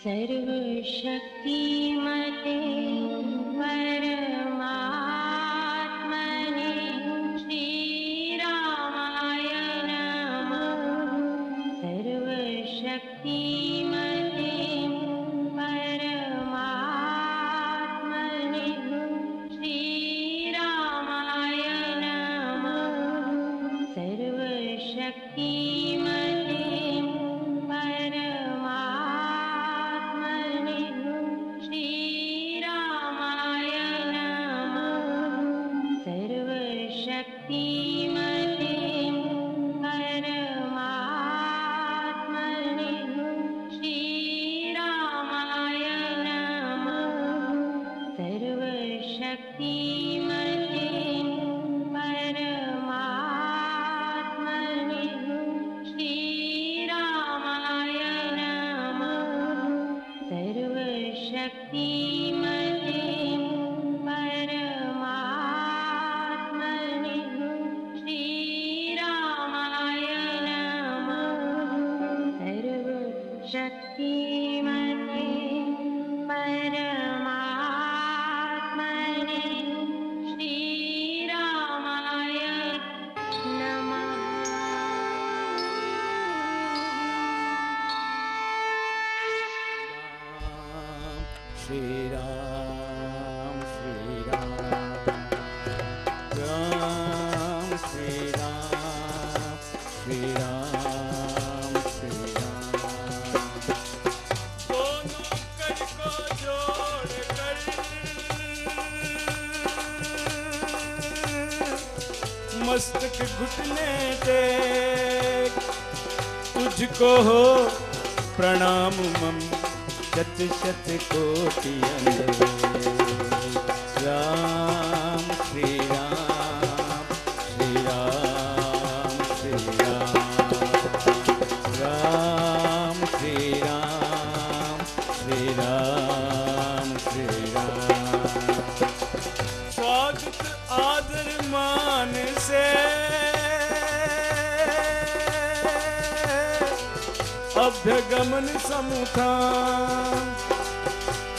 सर्वशक्तिमते परमात्मने श्रीरामाय नमः। सर्वशक्तिमते परमात्मने श्रीरामाय नमः। सर्वशक्तिमते मस्तक घुटने टेक तुझको हो प्रणाम मम शत शत कोटि राम श्री राम श्री राम श्री राम राम श्री राम श्री राम श्री राम। स्वागत आदर मान से अभ्यगमन समुखान।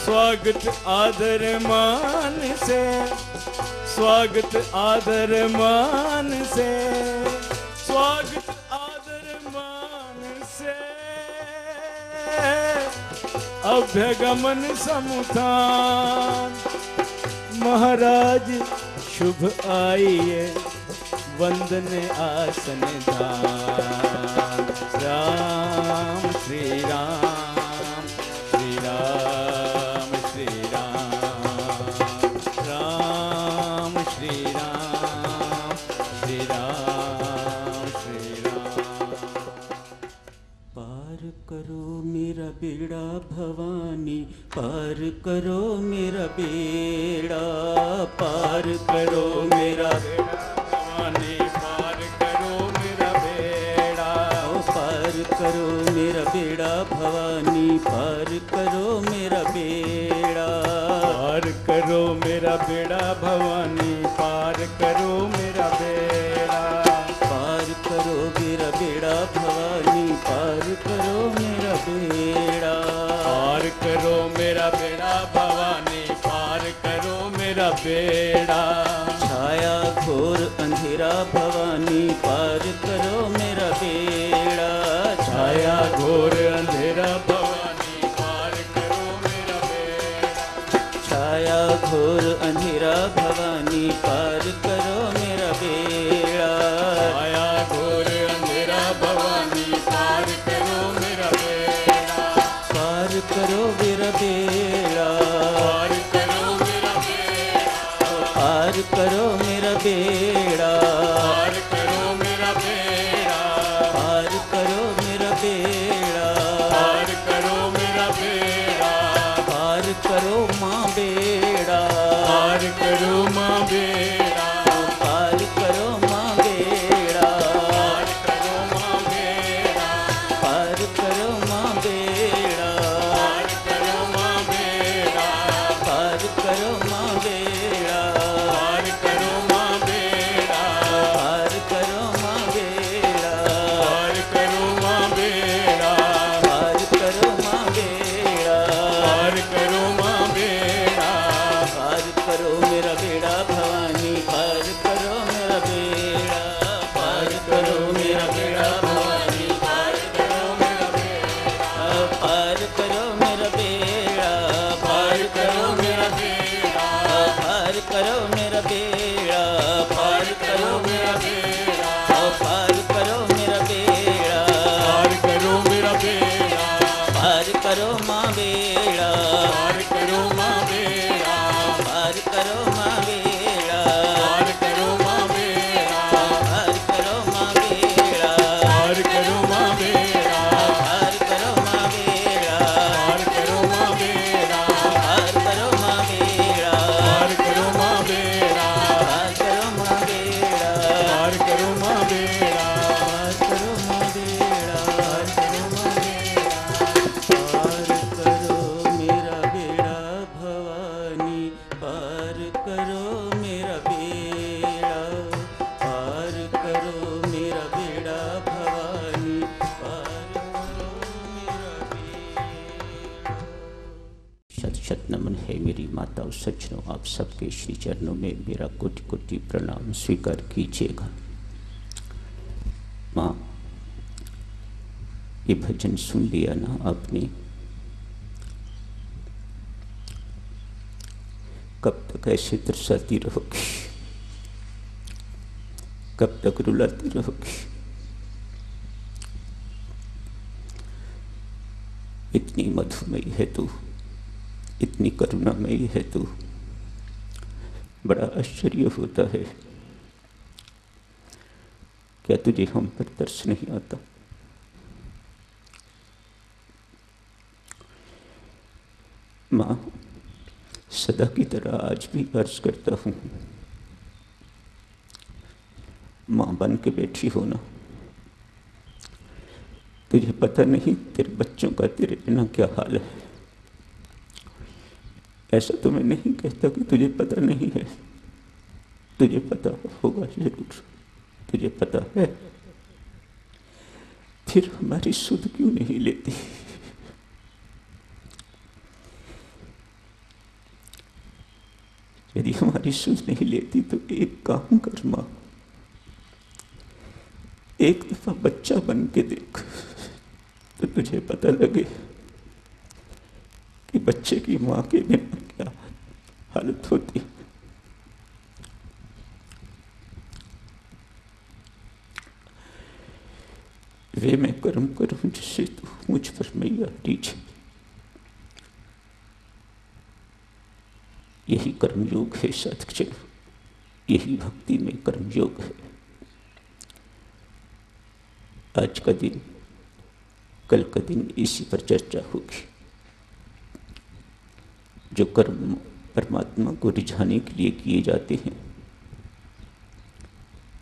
स्वागत आदर मान से स्वागत आदर मान से स्वागत आदर मान से अभ्यगमन समुखान। महाराज शुभ आइए वंदन आसन दान। राम श्री राम श्री राम श्री राम राम श्री राम श्री राम श्री राम। पार करो मेरा बेड़ा भवानी, पार करो मेरा बेड़ा, पार करो मेरा बेड़ा भवानी, पार करो मेरा बेड़ा। पार करो मेरा बेड़ा भवानी, पार करो मेरा बेड़ा, पार करो मेरा बेड़ा भवानी, पार करो मेरा बेड़ा। पार करो मेरा बेड़ा भवानी, पार करो मेरा बेड़ा, पार करो मेरा बेड़ा भवानी, पार करो मेरा बेड़ा। छाया घोर अंधेरा भवानी, पार करो मेरा बेड़ा, छाया घोर अंधेरा भवानी, पार करो मेरा बेड़ा। छाया घोर अंधेरा भवानी, पार करो मेरा बेड़ा, छाया घोर अंधेरा भवानी, पार करो मेरा बेड़ा। पार करो मेरा बेड़ा, पार करो मेरा बेड़ा, पार करो मेरा बेड़ा, पार करो मेरा बेड़ा, पार करो मेरा बेड़ा, पार करो मेरा बेड़ा, पार करो माँ बेड़ा, पार करो माँ बेड़ा, पार करो माँ बेड़ा, पार करो माँ बेड़ा, पार करो माँ बेड़ा, पार करो करो माँ बेड़ा, पार करो माँ बेड़ा, पार करो माँ बेड़ा, पार करो माँ बेड़ा, पार करो माँ बेड़ा, पार करो माँ बेड़ा, पार करो माँ बेड़ा, पार करो माँ बेड़ा, पार करो माँ बेड़ा, पार करो माँ बेड़ा, पार करो माँ बेड़ा, पार करो माँ बेड़ा, पार करो माँ बेड़ा, पार करो माँ बेड़ा, पार करो मेरा बेड़ा भवानी, पार करो मेरा बेड़ा, पार करो मेरा बेड़ा भवानी, पार करो मेरा बेड़ा। शत शत नमन है मेरी माताओं सज्जनों, आप सबके श्री चरणों में मेरा कोटि कोटि प्रणाम स्वीकार कीजिएगा। माँ, ये भजन सुन लिया ना आपने? कब तक ऐसे तरसाती रहोगी? कब तक रुलाती रहोगी? इतनी मधुमयी है तू, इतनी करुणामयी है तू, बड़ा आश्चर्य होता है। क्या तुझे हम पर तरस नहीं आता? माँ, सदा की तरह आज भी अर्ज करता हूँ, माँ बन के बैठी हो ना। तुझे पता नहीं तेरे बच्चों का तेरे बिना क्या हाल है। ऐसा तो मैं नहीं कहता कि तुझे पता नहीं है, तुझे पता होगा जरूर, तुझे पता है। फिर हमारी सुध क्यों नहीं लेती? यदि हमारी सुध नहीं लेती तो एक काम कर माँ, एक दफा बच्चा बन के देख, तो तुझे पता लगे कि बच्चे की माँ के बिना क्या हालत होती। वे मैं कर्म करूं जिससे तू मुझ पर मैया रीझे। यही कर्मयोग है साधकजन, यही भक्ति में कर्मयोग है। आज का दिन, कल का दिन इसी पर चर्चा होगी। जो कर्म परमात्मा को रिझाने के लिए किए जाते हैं,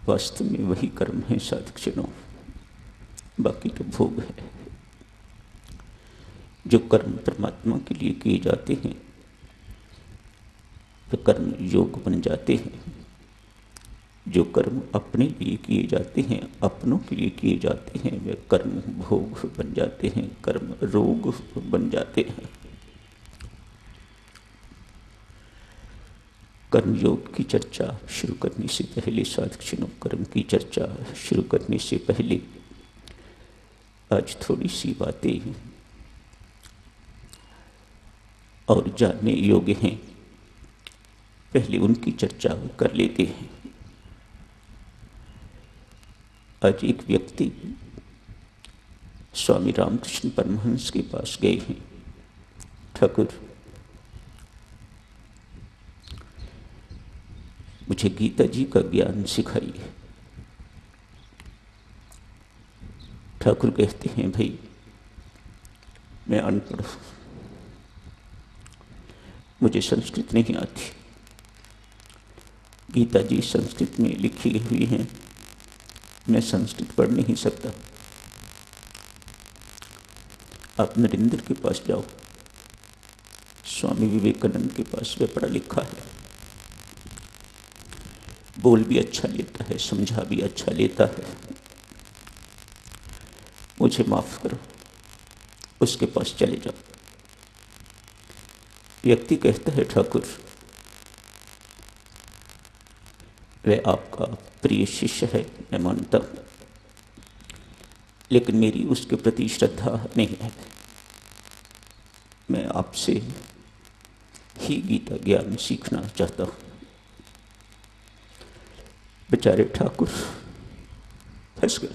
वास्तव में वही कर्म है साधकजनों, बाकी तो भोग है। जो कर्म परमात्मा के लिए किए जाते हैं वे कर्म योग बन जाते हैं। जो कर्म अपने लिए किए जाते हैं, अपनों के लिए किए जाते हैं, वे कर्म भोग बन जाते हैं, कर्म रोग बन जाते हैं। कर्मयोग की चर्चा शुरू करने से पहले साधकजनों, कर्म की चर्चा शुरू करने से पहले आज थोड़ी सी बातें और जानने योग्य हैं, पहले उनकी चर्चा कर लेते हैं। आज एक व्यक्ति स्वामी रामकृष्ण परमहंस के पास गए हैं। ठाकुर, मुझे गीता जी का ज्ञान सिखाइए। ठाकुर कहते हैं, भाई मैं अनपढ़ हूं, मुझे संस्कृत नहीं आती, गीता जी संस्कृत में लिखी हुई हैं, मैं संस्कृत पढ़ नहीं सकता। आप नरेंद्र के पास जाओ, स्वामी विवेकानंद के पास वे पढ़ा लिखा है, बोल भी अच्छा लेता है, समझा भी अच्छा लेता है, मुझे माफ करो, उसके पास चले जाओ। व्यक्ति कहता है, ठाकुर वह आपका प्रिय शिष्य है, मैं मानता हूं, लेकिन मेरी उसके प्रति श्रद्धा नहीं है। मैं आपसे ही गीता ज्ञान सीखना चाहता हूं। बेचारे ठाकुर फंस गए।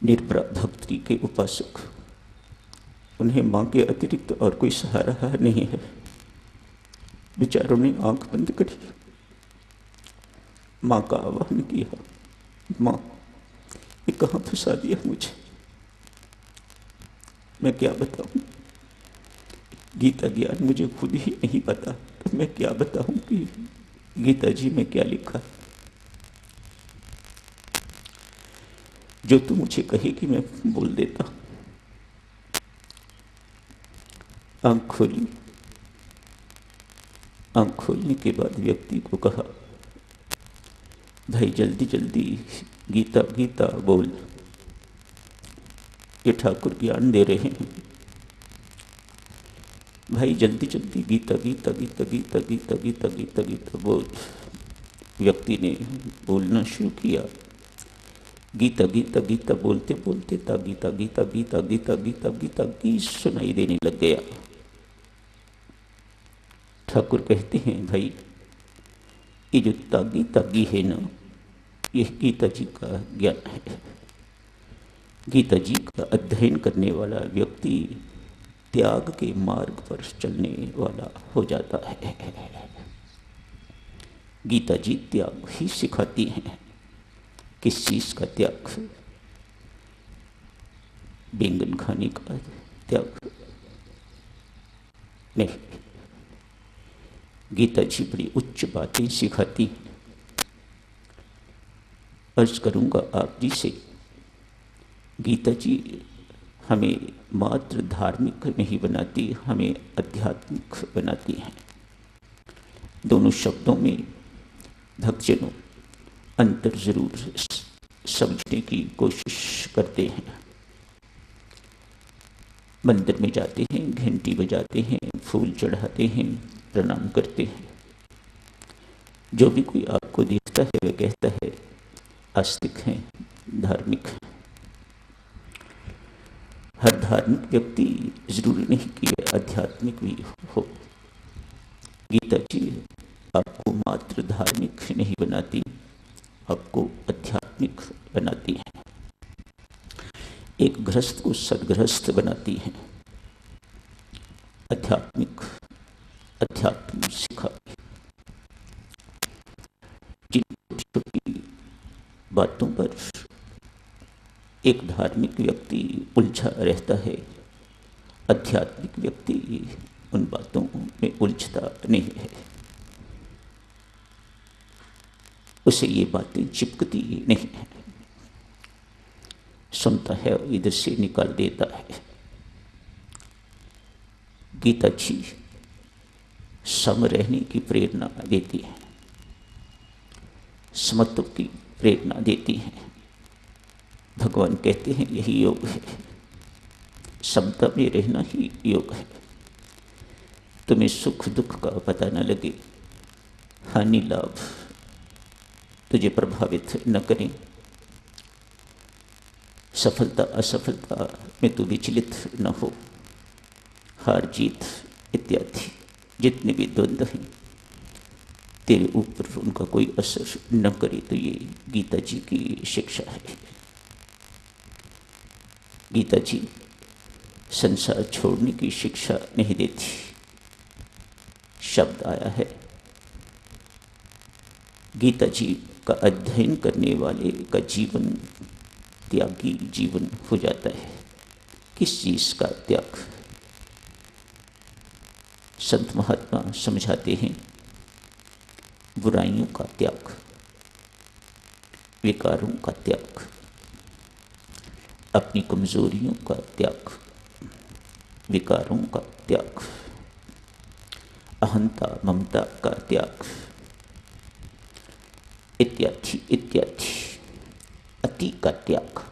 निर्भरा भक्ति के उपासक, उन्हें माँ के अतिरिक्त और कोई सहारा नहीं है। बेचारों ने आंख बंद करी, माँ का आह्वान किया, माँ ये कहाँ फंसा दिया मुझे, मैं क्या बताऊं। गीता ज्ञान मुझे खुद ही नहीं पता, तो मैं क्या बताऊं कि गीता जी में क्या लिखा। जो तू मुझे कहे कि मैं बोल देता। आंख खोली, आंख खोलने के बाद व्यक्ति को कहा, भाई जल्दी जल्दी गीता गीता बोल, ये ठाकुर ज्ञान दे रहे हैं। भाई जल्दी जल्दी गीता गीता गीता गीता गीता गीता गीता गीता बोल। व्यक्ति ने बोलना शुरू किया, गीता गीता गीता बोलते बोलते ता गीता गीता गीता गीता गीता गीता गीत सुनाई देने लग गया। ठाकुर कहते हैं, भाई ये जो तागी तागी है ना, ये गीता जी का ज्ञान है। गीता जी का अध्ययन करने वाला व्यक्ति त्याग के मार्ग पर चलने वाला हो जाता है। गीता जी त्याग ही सिखाती हैं। किस चीज का त्याग? बैंगन खाने का त्याग नहीं। गीता जी बड़ी उच्च बातें सिखाती हैं। अर्ज करूंगा आप जी से, गीता जी हमें मात्र धार्मिक नहीं बनाती, हमें आध्यात्मिक बनाती हैं। दोनों शब्दों में भक्तजनों अंतर जरूर समझने की कोशिश करते हैं। मंदिर में जाते हैं, घंटी बजाते हैं, फूल चढ़ाते हैं, प्रणाम करते हैं। जो भी कोई आपको देखता है वह कहता है आस्तिक हैं, धार्मिक हैं। हर धार्मिक व्यक्ति जरूरी नहीं कि आध्यात्मिक भी हो। गीता जी आपको मात्र धार्मिक नहीं बनाती, आपको आध्यात्मिक बनाती है। एक गृहस्थ को सदगृहस्थ बनाती है। अध्यात्म सिखाती। जिन छोटी छोटी बातों पर एक धार्मिक व्यक्ति उलझा रहता है, आध्यात्मिक व्यक्ति उन बातों में उलझता नहीं है। उसे ये बातें चिपकती नहीं है। सुनता है, इधर से निकाल देता है। गीता जी सम रहने की प्रेरणा देती है, समत्व की प्रेरणा देती है। भगवान कहते हैं यही योग है, समता में रहना ही योग है। तुम्हें सुख दुख का पता न लगे, हानि लाभ तुझे प्रभावित न करें, सफलता असफलता में तू विचलित न हो, हार जीत इत्यादि जितने भी द्वंद्व हैं तेरे ऊपर उनका कोई असर न करे, तो ये गीता जी की शिक्षा है। गीता जी संसार छोड़ने की शिक्षा नहीं देती। शब्द आया है, गीता जी का अध्ययन करने वाले का जीवन त्यागी जीवन हो जाता है। किस चीज का त्याग? संत महात्मा समझाते हैं, बुराइयों का त्याग, विकारों का त्याग, अपनी कमजोरियों का त्याग, विकारों का त्याग, अहंता ममता का त्याग, इत्यादि इत्यादि, अति का त्याग।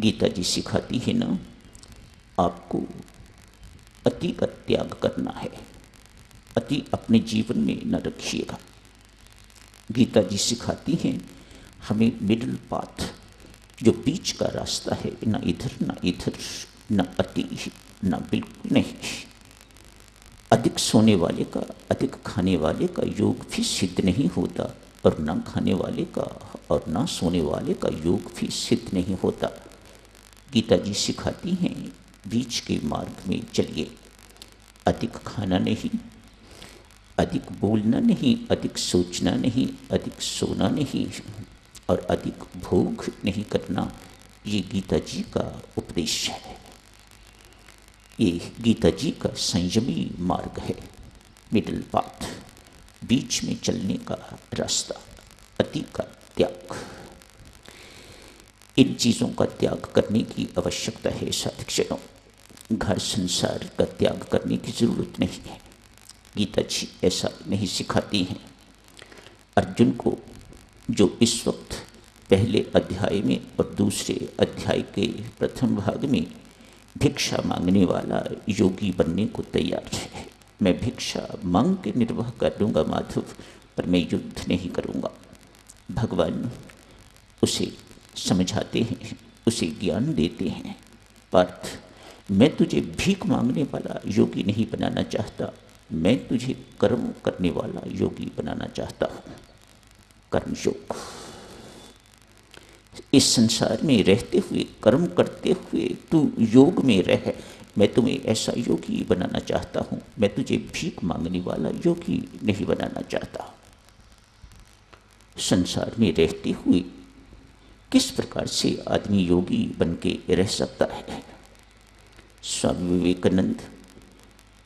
गीता जी सिखाती है ना, आपको अति का त्याग करना है। अति अपने जीवन में न रखिएगा। गीता जी सिखाती हैं हमें मिडिल पाथ, जो बीच का रास्ता है, ना इधर ना इधर, ना अति ना बिल्कुल नहीं। अधिक सोने वाले का, अधिक खाने वाले का योग भी सिद्ध नहीं होता, और ना खाने वाले का और ना सोने वाले का योग भी सिद्ध नहीं होता। गीता जी सिखाती हैं बीच के मार्ग में चलिए, अधिक खाना नहीं, अधिक बोलना नहीं, अधिक सोचना नहीं, अधिक सोना नहीं और अधिक भोग नहीं करना। ये गीता जी का उपदेश है, ये गीता जी का संयमी मार्ग है, मिडिल पाथ, बीच में चलने का रास्ता, अति का त्याग। इन चीज़ों का त्याग करने की आवश्यकता है साधकजनों। घर संसार का त्याग करने की जरूरत नहीं है, गीता जी ऐसा नहीं सिखाती हैं। अर्जुन को जो इस वक्त पहले अध्याय में और दूसरे अध्याय के प्रथम भाग में भिक्षा मांगने वाला योगी बनने को तैयार है, मैं भिक्षा मांग के निर्वाह कर लूँगा माधव, पर मैं युद्ध नहीं करूँगा। भगवान उसे समझाते हैं, उसे ज्ञान देते हैं, पार्थ मैं तुझे भीख मांगने वाला योगी नहीं बनाना चाहता, मैं तुझे कर्म करने वाला योगी बनाना चाहता हूँ। कर्मयोग, इस संसार में रहते हुए कर्म करते हुए तू योग में रह, मैं तुम्हें ऐसा योगी बनाना चाहता हूँ, मैं तुझे भीख मांगने वाला योगी नहीं बनाना चाहता। संसार में रहते हुए किस प्रकार से आदमी योगी बन के रह सकता है? स्वामी विवेकानंद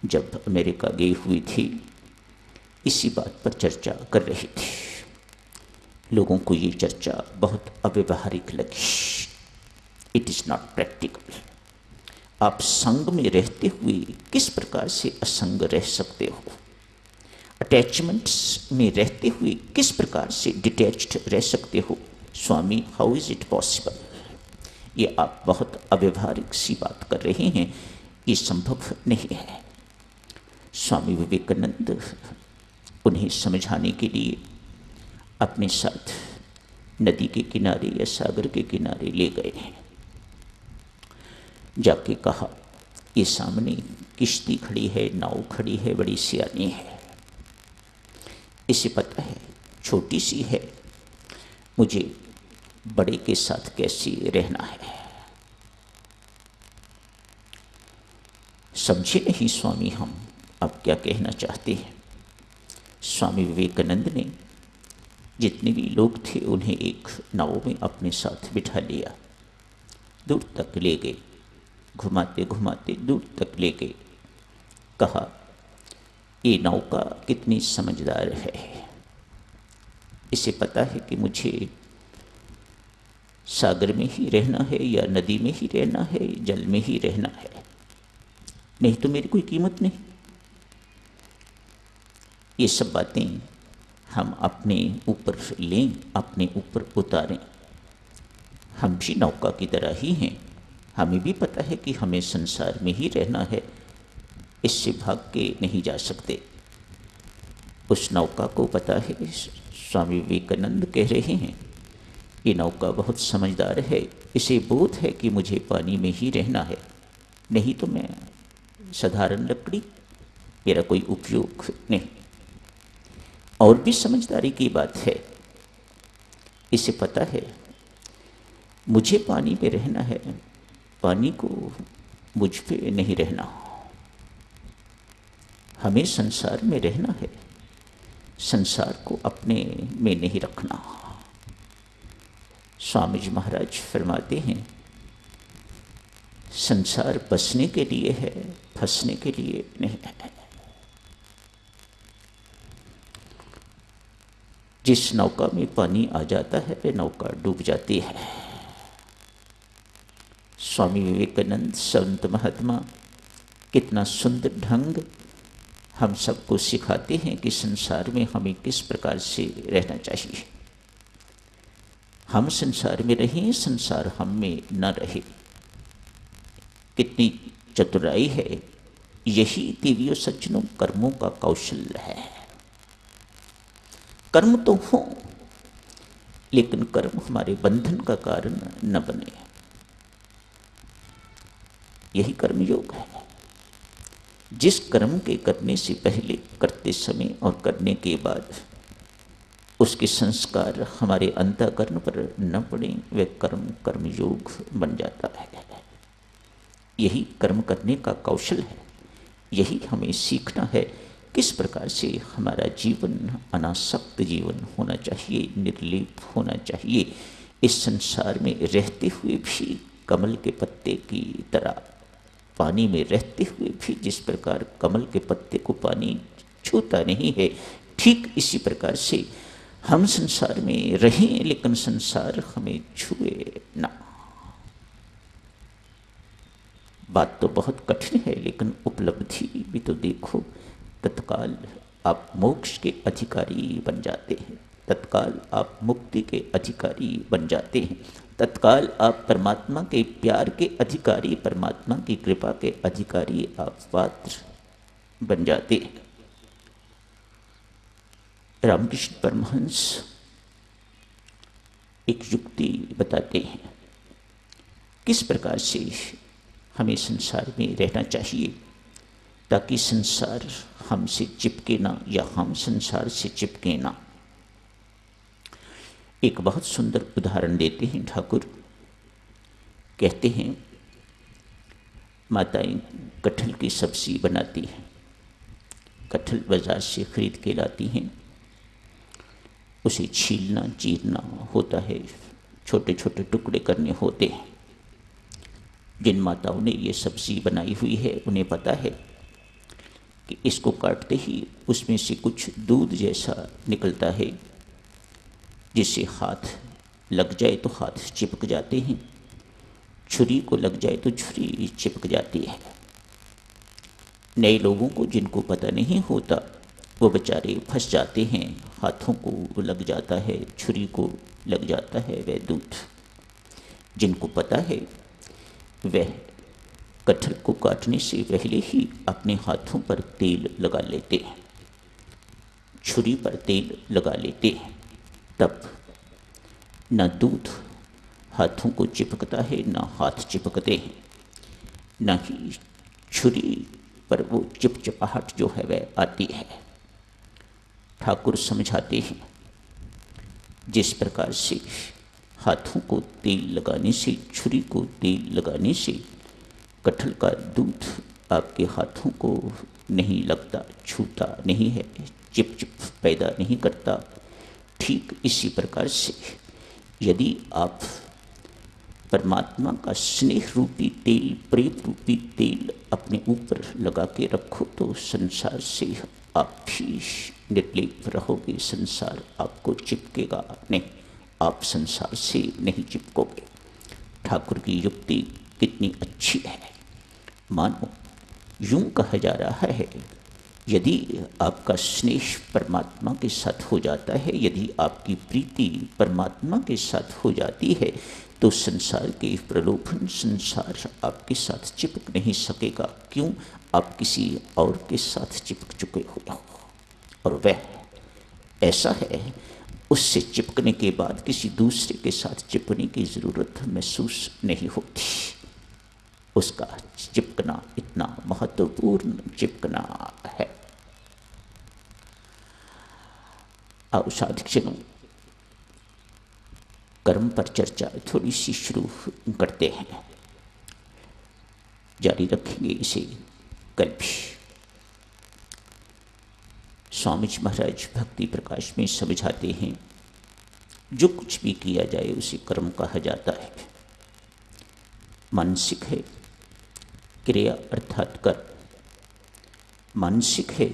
जब अमेरिका गए हुए थे, इसी बात पर चर्चा कर रहे थे। लोगों को ये चर्चा बहुत अव्यवहारिक लगी। It is not practical. आप संग में रहते हुए किस प्रकार से असंग रह सकते हो? अटैचमेंट्स में रहते हुए किस प्रकार से डिटैच्ड रह सकते हो? स्वामी, हाउ इज़ इट पॉसिबल? ये आप बहुत अव्यवहारिक सी बात कर रहे हैं, ये संभव नहीं है। स्वामी विवेकानंद उन्हें समझाने के लिए अपने साथ नदी के किनारे या सागर के किनारे ले गए हैं। जाके कहा, ये सामने किश्ती खड़ी है, नाव खड़ी है, बड़ी सियानी है, इसे पता है छोटी सी है, मुझे बड़े के साथ कैसे रहना है। समझे नहीं स्वामी हम आप क्या कहना चाहते हैं? स्वामी विवेकानंद ने जितने भी लोग थे उन्हें एक नाव में अपने साथ बिठा लिया, दूर तक ले गए, घुमाते घुमाते दूर तक ले गए। कहा, ये नौका कितनी समझदार है, इसे पता है कि मुझे सागर में ही रहना है या नदी में ही रहना है, जल में ही रहना है, नहीं तो मेरी कोई कीमत नहीं। ये सब बातें हम अपने ऊपर लें, अपने ऊपर उतारें। हम भी नौका की तरह ही हैं, हमें भी पता है कि हमें संसार में ही रहना है, इससे भाग के नहीं जा सकते। उस नौका को पता है। स्वामी विवेकानंद कह रहे हैं, ये नौका बहुत समझदार है, इसे बोध है कि मुझे पानी में ही रहना है, नहीं तो मैं साधारण लकड़ी, मेरा कोई उपयोग नहीं। और भी समझदारी की बात है, इसे पता है मुझे पानी में रहना है, पानी को मुझ पे नहीं रहना। हमें संसार में रहना है, संसार को अपने में नहीं रखना। स्वामी जी महाराज फरमाते हैं, संसार बसने के लिए है, फंसने के लिए नहीं है। जिस नौका में पानी आ जाता है वह नौका डूब जाती है। स्वामी विवेकानंद संत महात्मा कितना सुंदर ढंग हम सबको सिखाते हैं कि संसार में हमें किस प्रकार से रहना चाहिए। हम संसार में रहें, संसार हम में न रहे। कितनी चतुराई है, यही देवियों सज्जनों कर्मों का कौशल है। कर्म तो हो, लेकिन कर्म हमारे बंधन का कारण न बने, यही कर्मयोग है। जिस कर्म के करने से पहले, करते समय और करने के बाद उसके संस्कार हमारे अंतःकरण पर न पड़े, वह कर्म कर्मयोग बन जाता है। यही कर्म करने का कौशल है। यही हमें सीखना है किस प्रकार से हमारा जीवन अनासक्त जीवन होना चाहिए, निर्लेप होना चाहिए। इस संसार में रहते हुए भी कमल के पत्ते की तरह, पानी में रहते हुए भी जिस प्रकार कमल के पत्ते को पानी छूता नहीं है, ठीक इसी प्रकार से हम संसार में रहें लेकिन संसार हमें छुए ना। बात तो बहुत कठिन है लेकिन उपलब्धि भी तो देखो। तत्काल आप मोक्ष के अधिकारी बन जाते हैं, तत्काल आप मुक्ति के अधिकारी बन जाते हैं, तत्काल आप परमात्मा के प्यार के अधिकारी, परमात्मा की कृपा के अधिकारी आप पात्र बन जाते हैं। रामकृष्ण परमहंस एक युक्ति बताते हैं किस प्रकार से हमें संसार में रहना चाहिए ताकि संसार हमसे चिपके ना या हम संसार से चिपके ना। एक बहुत सुंदर उदाहरण देते हैं ठाकुर। कहते हैं माताएं कटहल की सब्जी बनाती हैं, कटहल बाजार से खरीद के लाती हैं, उसे छीलना चीरना होता है, छोटे छोटे टुकड़े करने होते हैं। जिन माताओं ने ये सब्जी बनाई हुई है उन्हें पता है कि इसको काटते ही उसमें से कुछ दूध जैसा निकलता है, जिससे हाथ लग जाए तो हाथ चिपक जाते हैं, छुरी को लग जाए तो छुरी चिपक जाती है। नए लोगों को जिनको पता नहीं होता वो बेचारे फंस जाते हैं, हाथों को लग जाता है, छुरी को लग जाता है वह दूध। जिनको पता है वह कटहल को काटने से पहले ही अपने हाथों पर तेल लगा लेते हैं, छुरी पर तेल लगा लेते हैं, तब न दूध हाथों को चिपकता है न हाथ चिपकते हैं, न ही छुरी पर वो चिपचिपाहट जो है वह आती है। ठाकुर समझाते हैं जिस प्रकार से हाथों को तेल लगाने से, छुरी को तेल लगाने से कटहल का दूध आपके हाथों को नहीं लगता, छूता नहीं है, चिप चिप पैदा नहीं करता, ठीक इसी प्रकार से यदि आप परमात्मा का स्नेह रूपी तेल, प्रेम रूपी तेल अपने ऊपर लगा के रखो तो संसार से आप भी निर्लेप रहोगे, संसार आपको चिपकेगा नहीं, आप संसार से नहीं चिपकोगे। ठाकुर की युक्ति कितनी अच्छी है। मानो यूं कहा जा रहा है, यदि आपका स्नेह परमात्मा के साथ हो जाता है, यदि आपकी प्रीति परमात्मा के साथ हो जाती है तो संसार के प्रलोभन, संसार आपके साथ चिपक नहीं सकेगा। क्यों? आप किसी और के साथ चिपक चुके हुए हो और वह ऐसा है, उससे चिपकने के बाद किसी दूसरे के साथ चिपकने की ज़रूरत महसूस नहीं होती। उसका चिपकना इतना महत्वपूर्ण चिपकना है। आओ साधकजनों, कर्म पर चर्चा थोड़ी सी शुरू करते हैं, जारी रखेंगे इसे कल भी। स्वामी जी महाराज भक्ति प्रकाश में समझाते हैं, जो कुछ भी किया जाए उसे कर्म कहा जाता है। मानसिक है क्रिया अर्थात कर्म, मानसिक है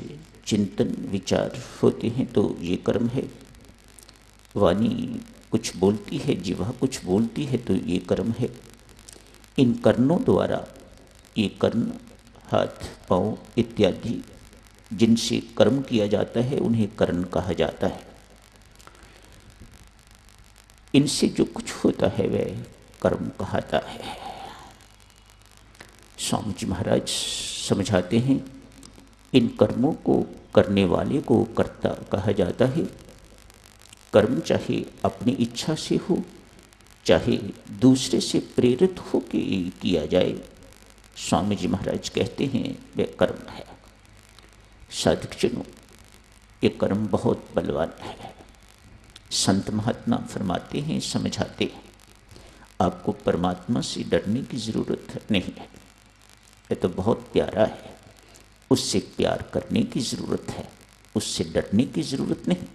चिंतन विचार होते हैं तो ये कर्म है। वाणी कुछ बोलती है, जिह्वा कुछ बोलती है तो ये कर्म है। इन कर्णों द्वारा ये कर्ण, हाथ, पाँव इत्यादि जिनसे कर्म किया जाता है उन्हें कर्ण कहा जाता है। इनसे जो कुछ होता है वह कर्म कहलाता है। स्वामी जी महाराज समझाते हैं, इन कर्मों को करने वाले को कर्ता कहा जाता है। कर्म चाहे अपनी इच्छा से हो, चाहे दूसरे से प्रेरित हो के किया जाए, स्वामी जी महाराज कहते हैं वह कर्म है। साधकजनों, ये कर्म बहुत बलवान है। संत महात्मा फरमाते हैं, समझाते हैं, आपको परमात्मा से डरने की ज़रूरत नहीं है, ये तो बहुत प्यारा है, उससे प्यार करने की ज़रूरत है, उससे डरने की ज़रूरत नहीं।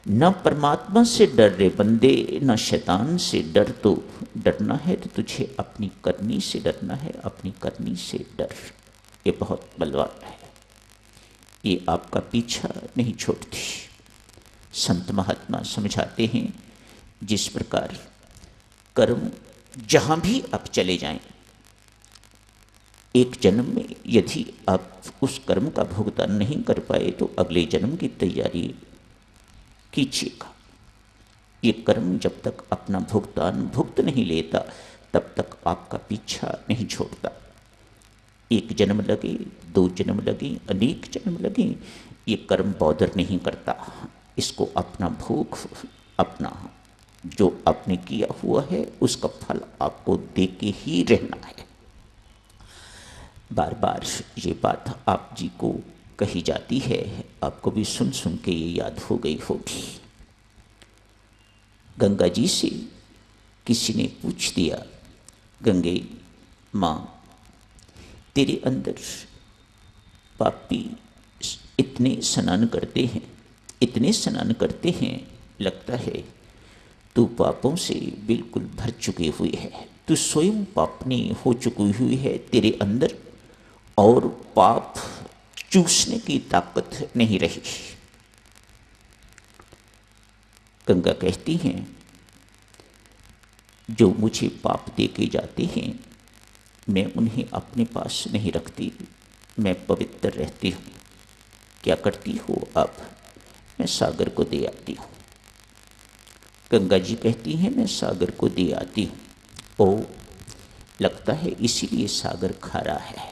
न परमात्मा से डर रे बंदे, न शैतान से डर। तो डरना है तो तुझे अपनी करनी से डरना है, अपनी करनी से डर। ये बहुत बलवान है, ये आपका पीछा नहीं छोड़ती। संत महात्मा समझाते हैं, जिस प्रकार कर्म जहाँ भी आप चले जाएं, एक जन्म में यदि आप उस कर्म का भुगतान नहीं कर पाए तो अगले जन्म की तैयारी कीजिएगा। ये कर्म जब तक अपना भुगतान भुगत नहीं लेता तब तक आपका पीछा नहीं छोड़ता। एक जन्म लगे, 2 जन्म लगे, अनेक जन्म लगे, ये कर्म बॉदर नहीं करता। इसको अपना भोग, अपना जो आपने किया हुआ है उसका फल आपको दे के ही रहना है। बार बार ये बात आप जी को कही जाती है, आपको भी सुन सुन के ये याद हो गई होगी। गंगा जी से किसी ने पूछ दिया, गंगे माँ तेरे अंदर पापी इतने स्नान करते हैं, इतने स्नान करते हैं, लगता है तू पापों से बिल्कुल भर चुके हुए है, तू स्वयं पापनी हो चुकी हुई है, तेरे अंदर और पाप चूसने की ताकत नहीं रही। गंगा कहती हैं, जो मुझे पाप दे के जाते हैं मैं उन्हें अपने पास नहीं रखती, मैं पवित्र रहती हूँ। क्या करती हो आप? मैं सागर को दे आती हूँ। गंगा जी कहती हैं, मैं सागर को दे आती हूँ। ओ, लगता है इसीलिए सागर खारा है,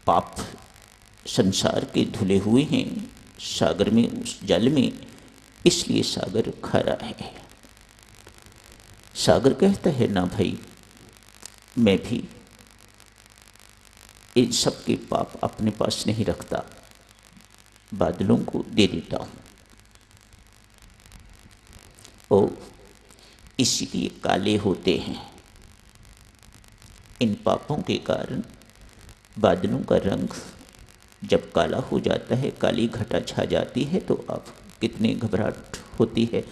पाप संसार के धुले हुए हैं सागर में, उस जल में, इसलिए सागर खारा है। सागर कहता है, ना भाई, मैं भी इन सब के पाप अपने पास नहीं रखता, बादलों को दे देता हूँ। ओ, इसीलिए काले होते हैं। इन पापों के कारण बादलों का रंग जब काला हो जाता है, काली घटा छा जाती है, तो अब कितनी घबराहट होती है,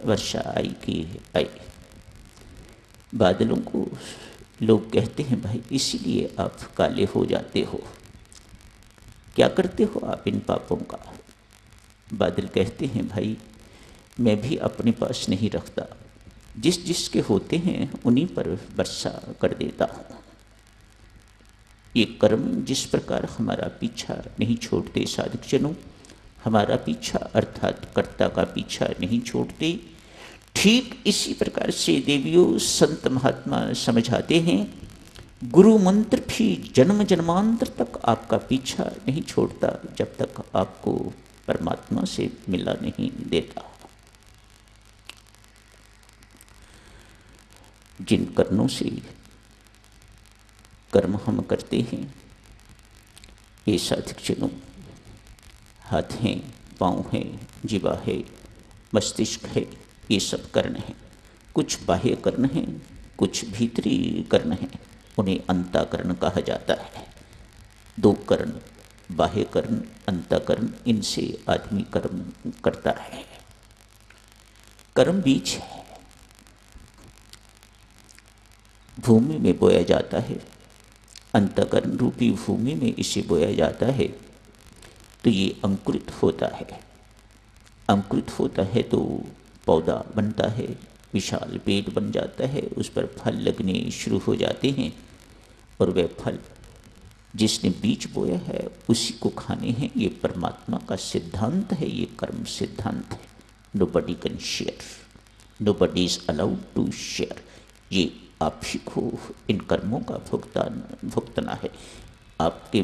वर्षा आई कि आई। बादलों को लोग कहते हैं, भाई इसीलिए आप काले हो जाते हो, क्या करते हो आप इन पापों का? बादल कहते हैं, भाई मैं भी अपने पास नहीं रखता, जिस जिसके होते हैं उन्हीं पर वर्षा कर देता हूँ। ये कर्म जिस प्रकार हमारा पीछा नहीं छोड़ते साधक जनों, हमारा पीछा अर्थात कर्ता का पीछा नहीं छोड़ते, ठीक इसी प्रकार से देवियों संत महात्मा समझाते हैं, गुरु मंत्र भी जन्म जन्मांतर तक आपका पीछा नहीं छोड़ता जब तक आपको परमात्मा से मिला नहीं देता। जिन कर्णों से कर्म हम करते हैं, ये साधक जनों, हाथ हैं, पाँव हैं, जीवा है, मस्तिष्क है, ये सब कर्ण हैं। कुछ बाह्य कर्ण हैं, कुछ भीतरी कर्ण हैं, उन्हें अंतःकरण कहा जाता है। 2 कर्ण, बाह्य कर्ण, अंतःकरण, इनसे आदमी कर्म करता है। कर्म बीज है, भूमि में बोया जाता है, अंतःकरण रूपी भूमि में इसे बोया जाता है तो ये अंकुरित होता है। अंकुरित होता है तो पौधा बनता है, विशाल पेड़ बन जाता है, उस पर फल लगने शुरू हो जाते हैं और वह फल जिसने बीज बोया है उसी को खाने हैं। ये परमात्मा का सिद्धांत है, ये कर्म सिद्धांत है। Nobody can share, nobody is allowed to share. ये आप ही को इन कर्मों का भुगतना है। आपके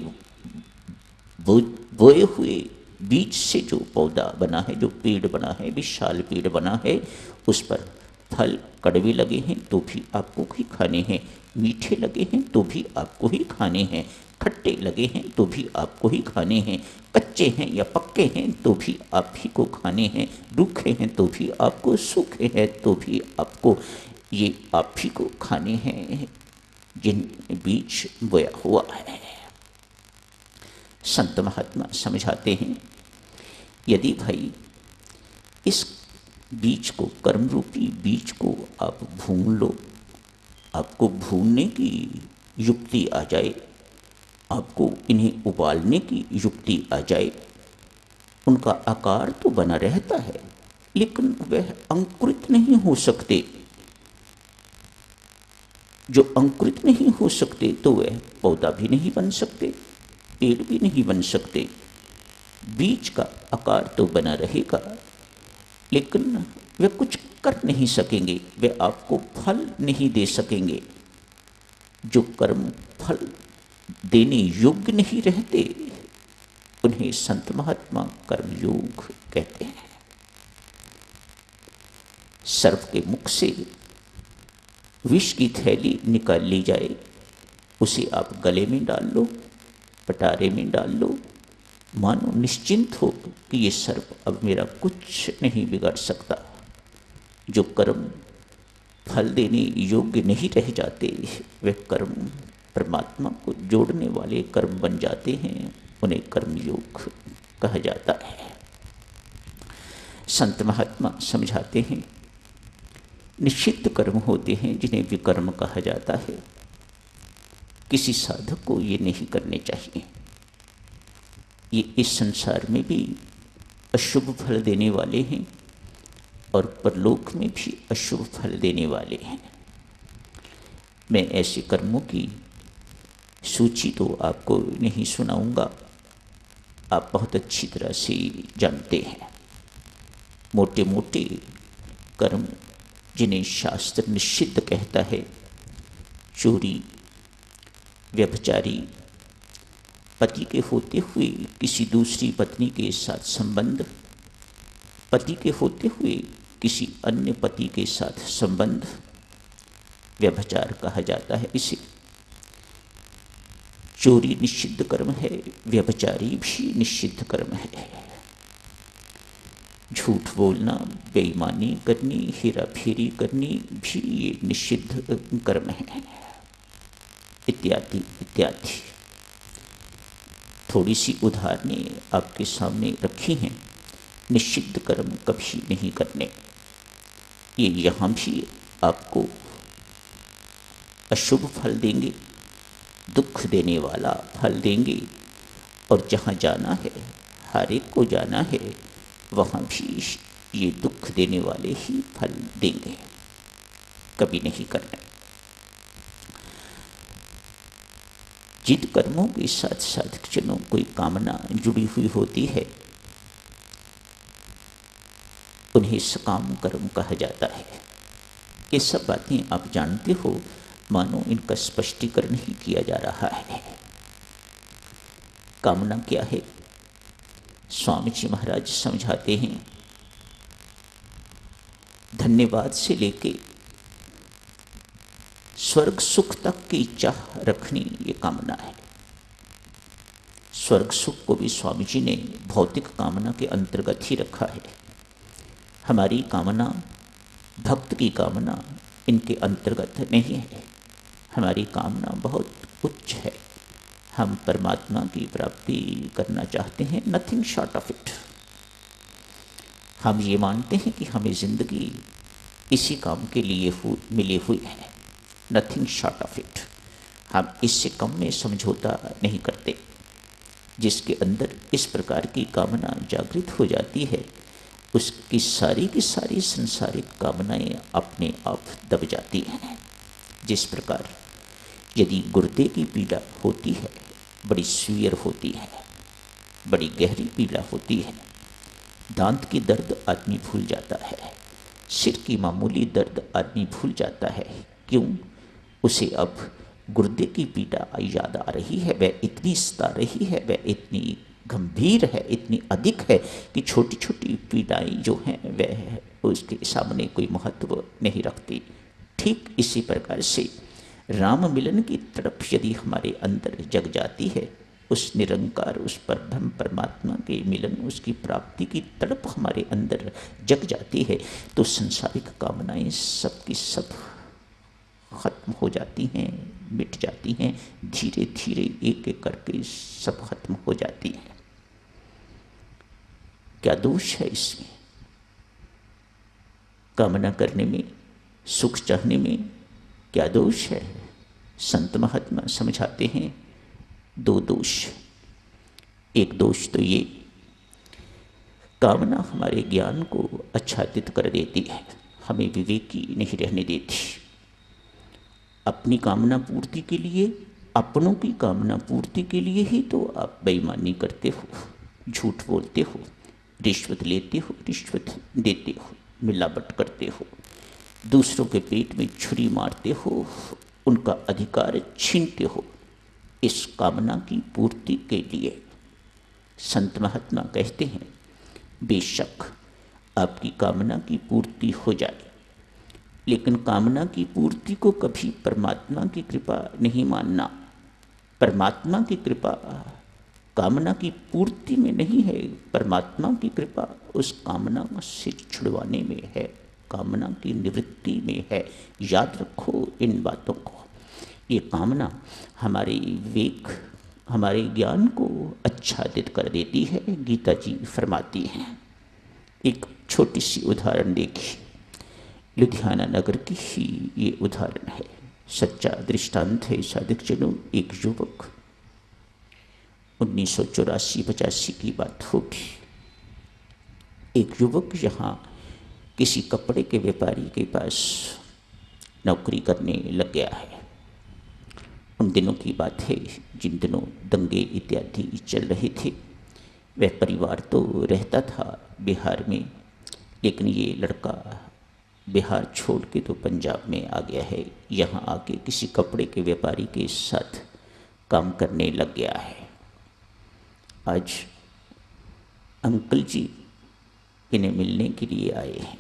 बोए हुए बीज से जो पौधा बना है, जो पेड़ बना है, विशाल पेड़ बना है, उस पर फल कड़वे लगे हैं तो भी आपको ही खाने हैं, मीठे लगे हैं तो भी आपको ही खाने हैं, खट्टे लगे हैं तो भी आपको ही खाने हैं, कच्चे कच्चे हैं या पक्के हैं तो भी आप ही को खाने हैं, रूखे हैं तो भी आपको, सूखे हैं तो भी आपको, ये आप ही को खाने हैं जिन बीज बोया हुआ है। संत महात्मा समझाते हैं, यदि भाई इस बीज को, कर्म रूपी बीज को आप भून लो, आपको भूनने की युक्ति आ जाए, आपको इन्हें उबालने की युक्ति आ जाए, उनका आकार तो बना रहता है लेकिन वह अंकुरित नहीं हो सकते। जो अंकुरित नहीं हो सकते तो वह पौधा भी नहीं बन सकते, पेड़ भी नहीं बन सकते। बीज का आकार तो बना रहेगा लेकिन वे कुछ कर नहीं सकेंगे, वे आपको फल नहीं दे सकेंगे। जो कर्म फल देने योग्य नहीं रहते उन्हें संत महात्मा कर्मयोग कहते हैं। सर्प के मुख से विष की थैली निकाल ली जाए, उसे आप गले में डाल लो, पटारे में डाल लो, मानो निश्चिंत हो कि ये सर्प अब मेरा कुछ नहीं बिगाड़ सकता। जो कर्म फल देने योग्य नहीं रह जाते वे कर्म परमात्मा को जोड़ने वाले कर्म बन जाते हैं, उन्हें कर्मयोग कहा जाता है। संत महात्मा समझाते हैं, निषिद्ध कर्म होते हैं जिन्हें विकर्म कहा जाता है। किसी साधक को ये नहीं करने चाहिए। ये इस संसार में भी अशुभ फल देने वाले हैं और परलोक में भी अशुभ फल देने वाले हैं। मैं ऐसे कर्मों की सूची तो आपको नहीं सुनाऊंगा, आप बहुत अच्छी तरह से जानते हैं। मोटे मोटे कर्म जिन्हें शास्त्र निषिद्ध कहता है, चोरी, व्यभिचारी, पति के होते हुए किसी दूसरी पत्नी के साथ संबंध, पति के होते हुए किसी अन्य पति के साथ संबंध, व्यभिचार कहा जाता है इसे। चोरी निषिद्ध कर्म है, व्यभिचारी भी निषिद्ध कर्म है। झूठ बोलना, बेईमानी करनी, हेरा फेरी करनी भी ये निषिद्ध कर्म है, इत्यादि इत्यादि। थोड़ी सी उदाहरणें आपके सामने रखी हैं। निषिद्ध कर्म कभी नहीं करने, ये यहाँ भी आपको अशुभ फल देंगे, दुख देने वाला फल देंगे, और जहाँ जाना है, हर एक को जाना है, वहाँ भी ये दुख देने वाले ही फल देंगे। कभी नहीं करना। जिन कर्मों के साथ साधकजनों कोई कामना जुड़ी हुई होती है उन्हें सकाम कर्म कहा जाता है। ये सब बातें आप जानते हो, मानो इनका स्पष्टीकरण ही किया जा रहा है। कामना क्या है? स्वामी जी महाराज समझाते हैं, धन्यवाद से लेके स्वर्ग सुख तक की चाह रखनी ये कामना है। स्वर्ग सुख को भी स्वामी जी ने भौतिक कामना के अंतर्गत ही रखा है। हमारी कामना, भक्त की कामना इनके अंतर्गत नहीं है। हमारी कामना बहुत उच्च है। हम परमात्मा की प्राप्ति करना चाहते हैं, नथिंग शॉर्ट ऑफ इट। हम ये मानते हैं कि हमें जिंदगी इसी काम के लिए मिली हुई है, नथिंग शॉर्ट ऑफ इट। हम इससे कम में समझौता नहीं करते। जिसके अंदर इस प्रकार की कामना जागृत हो जाती है उसकी सारी की सारी संसारिक कामनाएं अपने आप दब जाती हैं। जिस प्रकार यदि गुर्दे की पीड़ा होती है, बड़ी सीवियर होती है, बड़ी गहरी पीड़ा होती है, दांत की दर्द आदमी भूल जाता है, सिर की मामूली दर्द आदमी भूल जाता है। क्यों? उसे अब गुर्दे की पीड़ा याद आ रही है, वह इतनी सता रही है, वह इतनी गंभीर है, इतनी अधिक है कि छोटी छोटी पीड़ाएं जो हैं वह उसके सामने कोई महत्व नहीं रखती। ठीक इसी प्रकार से राम मिलन की तड़प यदि हमारे अंदर जग जाती है उस निरंकार, उस परब्रह्म परमात्मा के मिलन, उसकी प्राप्ति की तड़प हमारे अंदर जग जाती है तो संसारिक कामनाएं सब की सब खत्म हो जाती हैं, मिट जाती हैं। धीरे धीरे एक एक करके सब खत्म हो जाती हैं। क्या दोष है इसमें? कामना करने में, सुख चाहने में क्या दोष है? संत महात्मा समझाते हैं दो दोष। एक दोष तो ये, कामना हमारे ज्ञान को आच्छादित कर देती है, हमें विवेकी नहीं रहने देती। अपनी कामना पूर्ति के लिए, अपनों की कामना पूर्ति के लिए ही तो आप बेईमानी करते हो, झूठ बोलते हो, रिश्वत लेते हो, रिश्वत देते हो, मिलावट करते हो, दूसरों के पेट में छुरी मारते हो, उनका अधिकार छीनते हो इस कामना की पूर्ति के लिए। संत महात्मा कहते हैं बेशक आपकी कामना की पूर्ति हो जाए, लेकिन कामना की पूर्ति को कभी परमात्मा की कृपा नहीं मानना। परमात्मा की कृपा कामना की पूर्ति में नहीं है, परमात्मा की कृपा उस कामना से छुड़वाने में है, कामना की निवृत्ति में है। याद रखो इन बातों को। ये कामना हमारे विवेक, हमारे ज्ञान को आच्छादित कर देती है। गीता जी फरमाती हैं, एक छोटी सी उदाहरण देखिए, लुधियाना नगर की ही ये उदाहरण है, सच्चा दृष्टांत है साधक जनों। एक युवक, 1984-85 की बात होगी, एक युवक यहाँ किसी कपड़े के व्यापारी के पास नौकरी करने लग गया है। उन दिनों की बात है जिन दिनों दंगे इत्यादि चल रहे थे। वह परिवार तो रहता था बिहार में, लेकिन ये लड़का बिहार छोड़ के तो पंजाब में आ गया है। यहाँ आके किसी कपड़े के व्यापारी के साथ काम करने लग गया है। आज अंकल जी इन्हें मिलने के लिए आए हैं।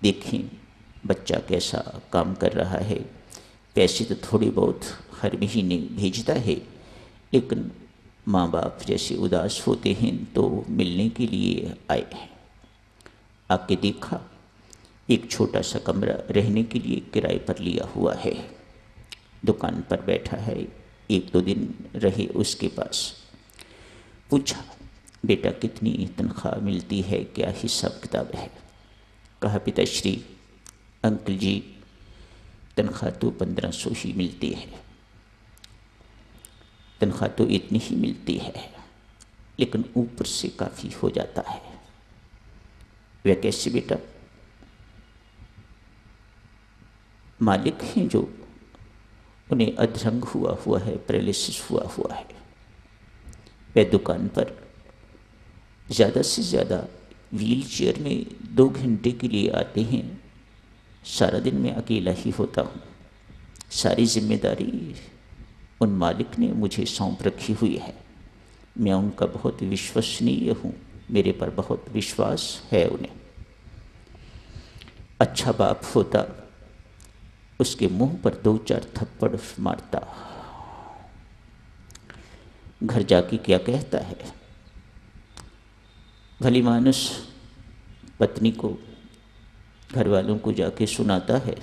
देखें बच्चा कैसा काम कर रहा है। पैसे तो थोड़े बहुत हर महीने भेजता है, लेकिन माँ बाप जैसे उदास होते हैं तो मिलने के लिए आए हैं। आके देखा, एक छोटा सा कमरा रहने के लिए किराए पर लिया हुआ है। दुकान पर बैठा है, 1-2 दिन रहे उसके पास। पूछा, बेटा कितनी तनख्वाह मिलती है, क्या हिसाब किताब है? कहा, पिताश्री अंकल जी तनख्वाह तो 1500 ही मिलती है। तनख्वाह तो इतनी ही मिलती है, लेकिन ऊपर से काफ़ी हो जाता है। वह कैसे बेटा? मालिक हैं जो, उन्हें अधरंग हुआ है, पैरालिसिस हुआ है। वह दुकान पर ज़्यादा से ज़्यादा व्हील चेयर में 2 घंटे के लिए आते हैं। सारा दिन मैं अकेला ही होता हूँ। सारी जिम्मेदारी उन मालिक ने मुझे सौंप रखी हुई है। मैं उनका बहुत विश्वसनीय हूँ, मेरे पर बहुत विश्वास है उन्हें। अच्छा बाप होता उसके मुंह पर 2-4 थप्पड़ मारता। घर जाके क्या कहता है? भली मानुस पत्नी को, घर वालों को जाके सुनाता है,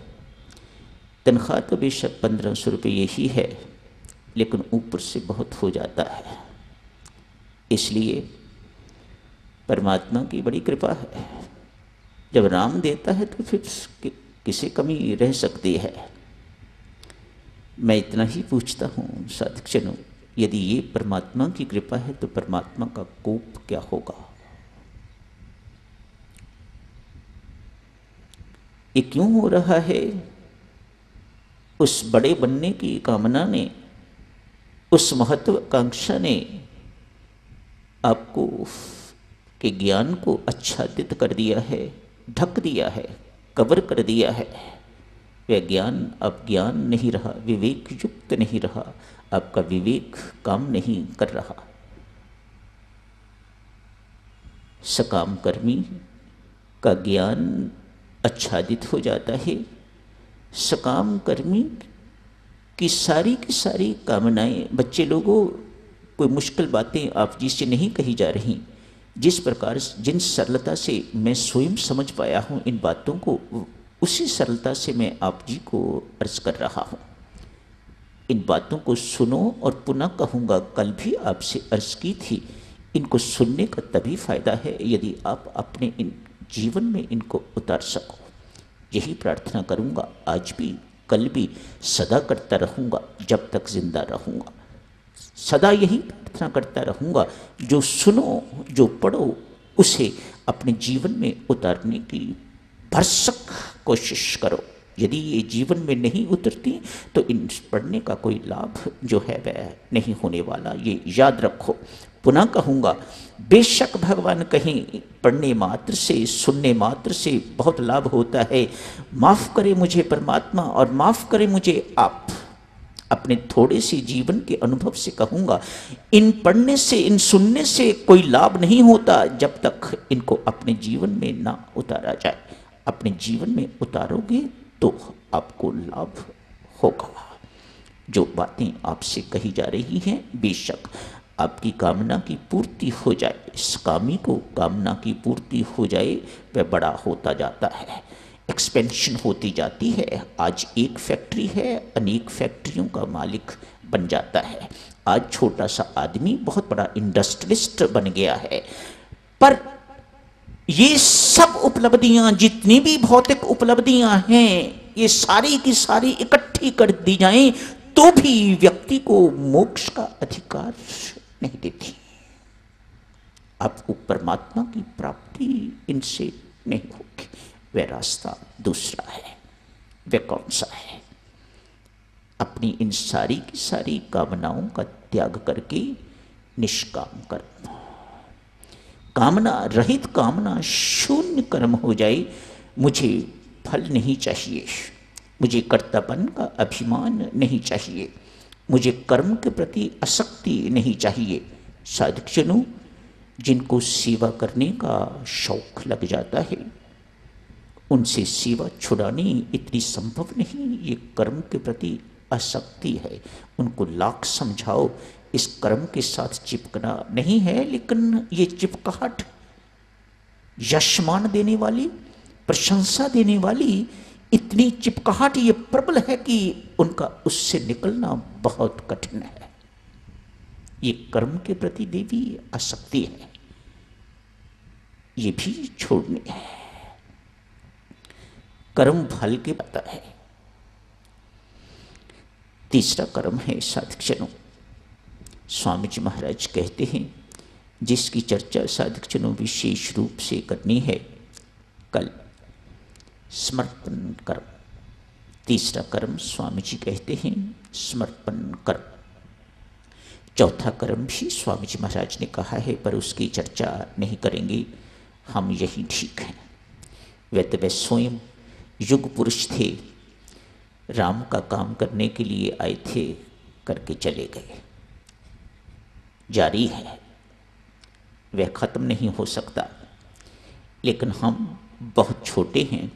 तनख्वाह तो बेशक 1500 रुपये ही है, लेकिन ऊपर से बहुत हो जाता है। इसलिए परमात्मा की बड़ी कृपा है, जब राम देता है तो फिर किसे कमी रह सकती है। मैं इतना ही पूछता हूँ साधक जनों, यदि ये परमात्मा की कृपा है तो परमात्मा का कोप क्या होगा? ये क्यों हो रहा है? उस बड़े बनने की कामना ने, उस महत्वाकांक्षा ने आपको के ज्ञान को आच्छादित कर दिया है, ढक दिया है, कवर कर दिया है। वह ज्ञान अब ज्ञान नहीं रहा, विवेक युक्त नहीं रहा, आपका विवेक काम नहीं कर रहा। सकाम कर्मी का ज्ञान आच्छादित हो जाता है। सकाम कर्मी की सारी कामनाएं, बच्चे लोगों कोई मुश्किल बातें आप जी से नहीं कही जा रही। जिस प्रकार जिन सरलता से मैं स्वयं समझ पाया हूँ इन बातों को, उसी सरलता से मैं आप जी को अर्ज कर रहा हूँ। इन बातों को सुनो, और पुनः कहूँगा, कल भी आपसे अर्ज की थी, इनको सुनने का तभी फायदा है यदि आप अपने इन जीवन में इनको उतार सको। यही प्रार्थना करूँगा, आज भी, कल भी, सदा करता रहूँगा जब तक जिंदा रहूँगा। सदा यही प्रार्थना करता रहूँगा, जो सुनो, जो पढ़ो, उसे अपने जीवन में उतारने की भरसक कोशिश करो। यदि ये जीवन में नहीं उतरती तो इन पढ़ने का कोई लाभ जो है वह नहीं होने वाला, ये याद रखो। पुनः कहूँगा, बेशक भगवान कहीं पढ़ने मात्र से, सुनने मात्र से बहुत लाभ होता है। माफ़ करे मुझे परमात्मा और माफ़ करे मुझे आप। अपने थोड़े से जीवन के अनुभव से कहूँगा, इन पढ़ने से, इन सुनने से कोई लाभ नहीं होता जब तक इनको अपने जीवन में ना उतारा जाए। अपने जीवन में उतारोगे तो आपको लाभ होगा। जो बातें आपसे कही जा रही हैं, बेशक आपकी कामना की पूर्ति हो जाए। इस कामी को कामना की पूर्ति हो जाए, वह बड़ा होता जाता है, एक्सपेंशन होती जाती है। आज एक फैक्ट्री है, अनेक फैक्ट्रियों का मालिक बन जाता है। आज छोटा सा आदमी बहुत बड़ा इंडस्ट्रियलिस्ट बन गया है। पर ये सब उपलब्धियां, जितनी भी भौतिक उपलब्धियां हैं, ये सारी की सारी इकट्ठी कर दी जाएं तो भी व्यक्ति को मोक्ष का अधिकार नहीं देती। आपको परमात्मा की प्राप्ति इनसे नहीं होगी। वह रास्ता दूसरा है। वह कौन सा है? अपनी इन सारी की सारी कामनाओं का त्याग करके निष्काम कर्म, कामना रहित, कामना शून्य कर्म हो जाए। मुझे फल नहीं चाहिए, मुझे कर्तव्य का अभिमान नहीं चाहिए, मुझे कर्म के प्रति आसक्ति नहीं चाहिए। साधकजनों, जिनको सेवा करने का शौक लग जाता है, उनसे सेवा छुड़ानी इतनी संभव नहीं। ये कर्म के प्रति आसक्ति है। उनको लाख समझाओ, इस कर्म के साथ चिपकना नहीं है, लेकिन ये चिपकाहट यशमान देने वाली, प्रशंसा देने वाली, इतनी चिपकाहट ये प्रबल है कि उनका उससे निकलना बहुत कठिन है। ये कर्म के प्रति देवी आसक्ति है, ये भी छोड़नी है। कर्म फल के पता है। तीसरा कर्म है साधकजनों। स्वामी जी महाराज कहते हैं, जिसकी चर्चा साधकजनों विशेष रूप से करनी है कल, समर्पण कर्म। तीसरा कर्म स्वामी जी कहते हैं समर्पण कर्म। चौथा कर्म भी स्वामी जी महाराज ने कहा है, पर उसकी चर्चा नहीं करेंगे हम, यही ठीक है। वे तो वे स्वयं युग पुरुष थे, राम का काम करने के लिए आए थे, करके चले गए, जारी है, वह खत्म नहीं हो सकता। लेकिन हम बहुत छोटे हैं,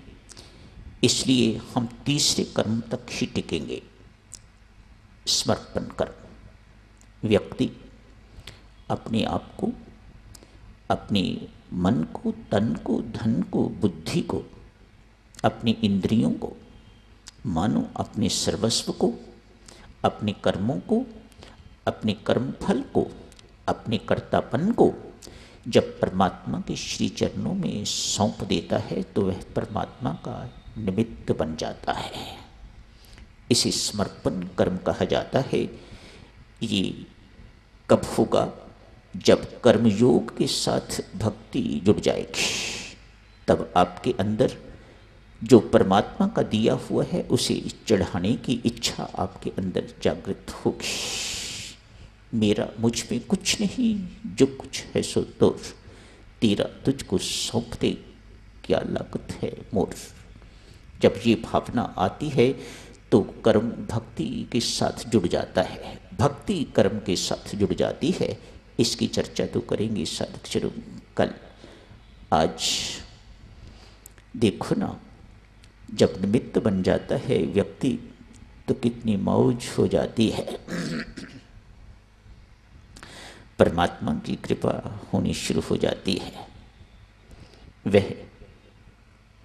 इसलिए हम तीसरे कर्म तक ही टिकेंगे, समर्पण कर्म। व्यक्ति अपने आप को, अपने मन को, तन को, धन को, बुद्धि को, अपनी इंद्रियों को, मानो अपने सर्वस्व को, अपने कर्मों को, अपने कर्मफल को, अपने कर्तापन को जब परमात्मा के श्री चरणों में सौंप देता है तो वह परमात्मा का निमित्त बन जाता है। इसे समर्पण कर्म कहा जाता है। ये कब होगा? जब कर्मयोग के साथ भक्ति जुड़ जाएगी, तब आपके अंदर जो परमात्मा का दिया हुआ है उसे चढ़ाने की इच्छा आपके अंदर जागृत होगी। मेरा मुझ में कुछ नहीं, जो कुछ है सो तोर, तेरा तुझको सौंप दे, क्या लागत है मोर। जब ये भावना आती है तो कर्म भक्ति के साथ जुड़ जाता है, भक्ति कर्म के साथ जुड़ जाती है। इसकी चर्चा तो करेंगे साधकजनों कल। आज देखो ना, जब निमित्त बन जाता है व्यक्ति तो कितनी मौज हो जाती है। परमात्मा की कृपा होनी शुरू हो जाती है। वह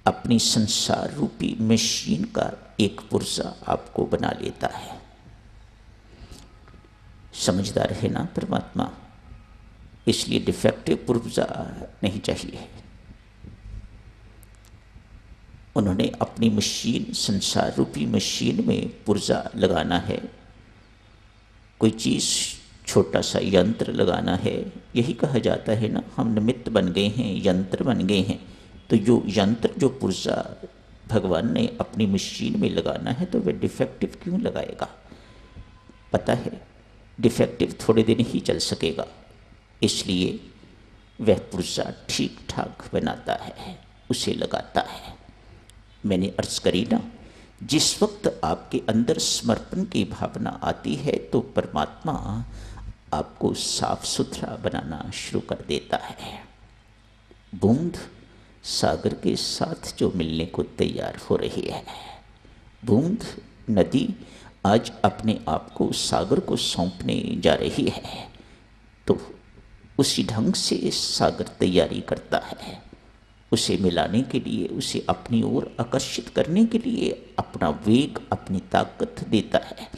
अपनी संसार रूपी मशीन का एक पुर्जा आपको बना लेता है। समझदार है ना परमात्मा, इसलिए डिफेक्टिव पुर्जा नहीं चाहिए। उन्होंने अपनी मशीन, संसार रूपी मशीन में पुर्जा लगाना है, कोई चीज़ छोटा सा यंत्र लगाना है। यही कहा जाता है ना, हम निमित्त बन गए हैं, यंत्र बन गए हैं। तो जो यंत्र, जो पुर्जा भगवान ने अपनी मशीन में लगाना है, तो वह डिफेक्टिव क्यों लगाएगा? पता है डिफेक्टिव थोड़े दिन ही चल सकेगा, इसलिए वह पुर्जा ठीक ठाक बनाता है, उसे लगाता है। मैंने अर्ज करी ना, जिस वक्त आपके अंदर समर्पण की भावना आती है तो परमात्मा आपको साफ सुथरा बनाना शुरू कर देता है। बूंद सागर के साथ जो मिलने को तैयार हो रही है, बूंद नदी आज अपने आप को सागर को सौंपने जा रही है, तो उसी ढंग से सागर तैयारी करता है। उसे मिलाने के लिए, उसे अपनी ओर आकर्षित करने के लिए अपना वेग, अपनी ताकत देता है।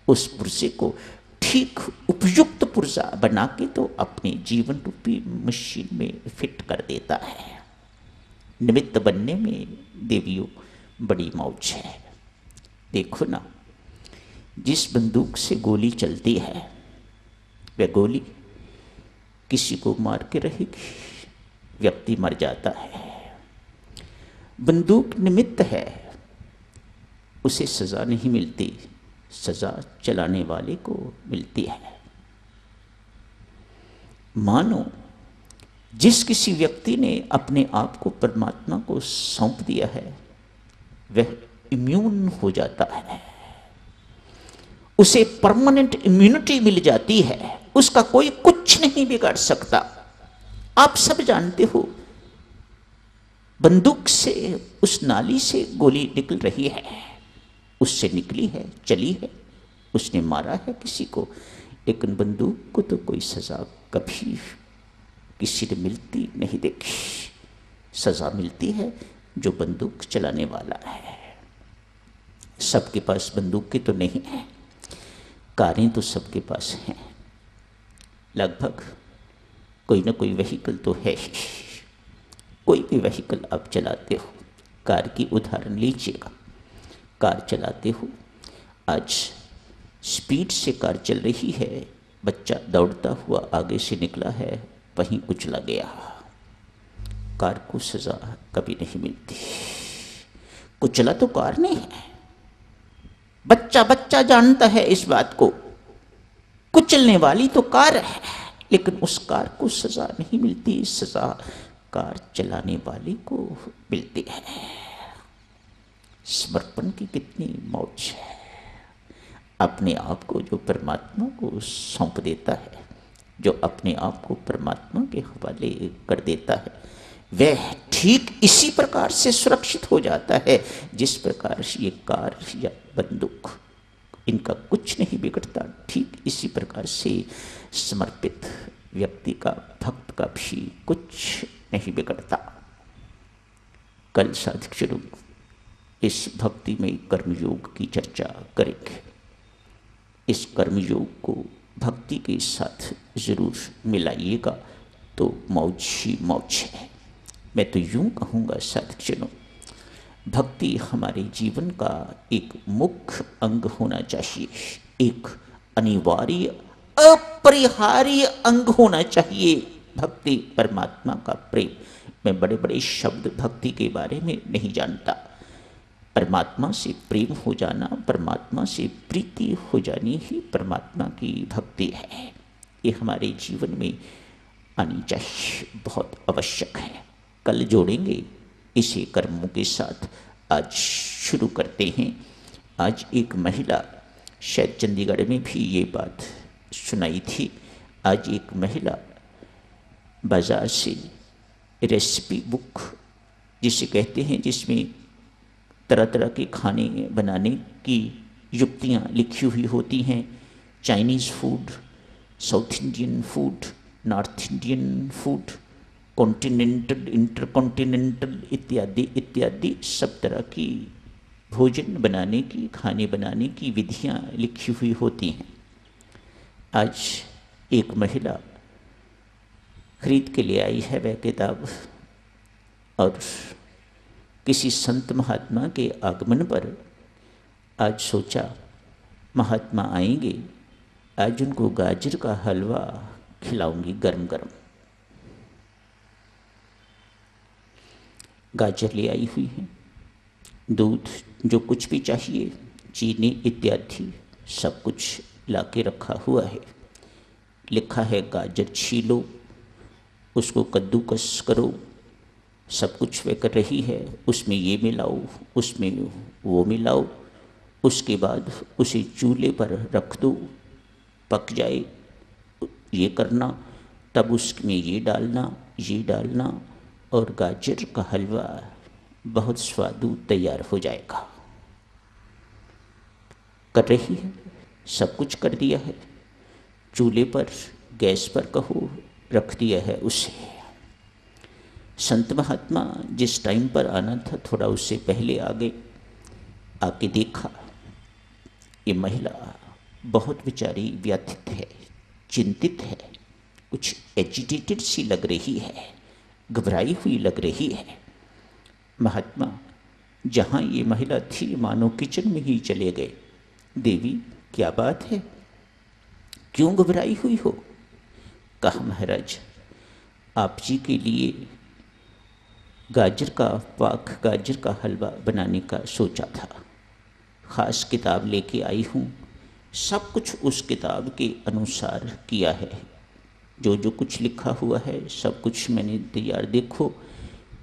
उस पुर्जे को ठीक उपयुक्त पुर्जा बना के तो अपने जीवन रूपी मशीन में फिट कर देता है। निमित्त बनने में देवियों बड़ी मौज है। देखो ना, जिस बंदूक से गोली चलती है वह गोली किसी को मार के रहेगी, व्यक्ति मर जाता है। बंदूक निमित्त है, उसे सज़ा नहीं मिलती, सज़ा चलाने वाले को मिलती है। मानो जिस किसी व्यक्ति ने अपने आप को परमात्मा को सौंप दिया है, वह इम्यून हो जाता है, उसे परमानेंट इम्यूनिटी मिल जाती है, उसका कोई कुछ नहीं बिगाड़ सकता। आप सब जानते हो, बंदूक से, उस नाली से गोली निकल रही है, उससे निकली है, चली है, उसने मारा है किसी को, लेकिन बंदूक को तो कोई सज़ा कभी किसी ने मिलती नहीं देखी। सज़ा मिलती है जो बंदूक चलाने वाला है। सबके पास बंदूकें तो नहीं है, कारें तो सबके पास हैं, लगभग कोई ना कोई व्हीकल तो है ही। कोई भी व्हीकल आप चलाते हो, कार की उदाहरण लीजिएगा, कार चलाते हो, आज स्पीड से कार चल रही है, बच्चा दौड़ता हुआ आगे से निकला है, वहीं कुचला गया, कार को सज़ा कभी नहीं मिलती। कुचला तो कार नहीं है, बच्चा जानता है इस बात को, कुचलने वाली तो कार है, लेकिन उस कार को सज़ा नहीं मिलती, सज़ा कार चलाने वाले को मिलती है। समर्पण की कितनी मौज है। अपने आप को जो परमात्मा को सौंप देता है, जो अपने आप को परमात्मा के हवाले कर देता है, वह ठीक इसी प्रकार से सुरक्षित हो जाता है जिस प्रकार ये कार या बंदूक, इनका कुछ नहीं बिगड़ता। ठीक इसी प्रकार से समर्पित व्यक्ति का, भक्त का भी कुछ नहीं बिगड़ता। कल साधक शुरू इस भक्ति में कर्मयोग की चर्चा करेंगे। इस कर्मयोग को भक्ति के साथ जरूर मिलाइएगा तो मौज ही मौज है। मैं तो यूं कहूँगा साधकजनों, भक्ति हमारे जीवन का एक मुख्य अंग होना चाहिए, एक अनिवार्य अपरिहार्य अंग होना चाहिए। भक्ति, परमात्मा का प्रेम। मैं बड़े बड़े शब्द भक्ति के बारे में नहीं जानता। परमात्मा से प्रेम हो जाना, परमात्मा से प्रीति हो जानी ही परमात्मा की भक्ति है। ये हमारे जीवन में आनी चाहिए, बहुत आवश्यक है। कल जोड़ेंगे इसे कर्मों के साथ। आज शुरू करते हैं। आज एक महिला, शायद चंडीगढ़ में भी ये बात सुनाई थी, आज एक महिला बाज़ार से रेसिपी बुक जिसे कहते हैं, जिसमें तरह तरह के खाने बनाने की युक्तियाँ लिखी हुई होती हैं, Chinese food, south Indian food, north Indian food, continental, intercontinental इत्यादि इत्यादि सब तरह की भोजन बनाने की, खाने बनाने की विधियां लिखी हुई होती हैं। आज एक महिला खरीद के ले आई है वह किताब, और किसी संत महात्मा के आगमन पर आज सोचा महात्मा आएंगे, आज उनको गाजर का हलवा खिलाऊंगी गरम गरम। गाजर ले आई हुई है, दूध, जो कुछ भी चाहिए, चीनी इत्यादि सब कुछ लाके रखा हुआ है। लिखा है गाजर छीलो, उसको कद्दूकस करो, सब कुछ वे कर रही है। उसमें ये मिलाओ, उसमें वो मिलाओ, उसके बाद उसे चूल्हे पर रख दो, पक जाए, ये करना, तब उसमें ये डालना और गाजर का हलवा बहुत स्वादु तैयार हो जाएगा। कर रही है, सब कुछ कर दिया है, चूल्हे पर, गैस पर कहो, रख दिया है उसे। संत महात्मा जिस टाइम पर आना था थोड़ा उससे पहले आ गए। आके देखा ये महिला बहुत बेचारी व्यथित है, चिंतित है, कुछ एजिटेटेड सी लग रही है, घबराई हुई लग रही है। महात्मा जहाँ ये महिला थी मानो किचन में ही चले गए। देवी क्या बात है, क्यों घबराई हुई हो? कहा महाराज आप जी के लिए गाजर का पाक, गाजर का हलवा बनाने का सोचा था, ख़ास किताब लेके आई हूँ, सब कुछ उस किताब के अनुसार किया है, जो जो कुछ लिखा हुआ है सब कुछ मैंने तैयार, देखो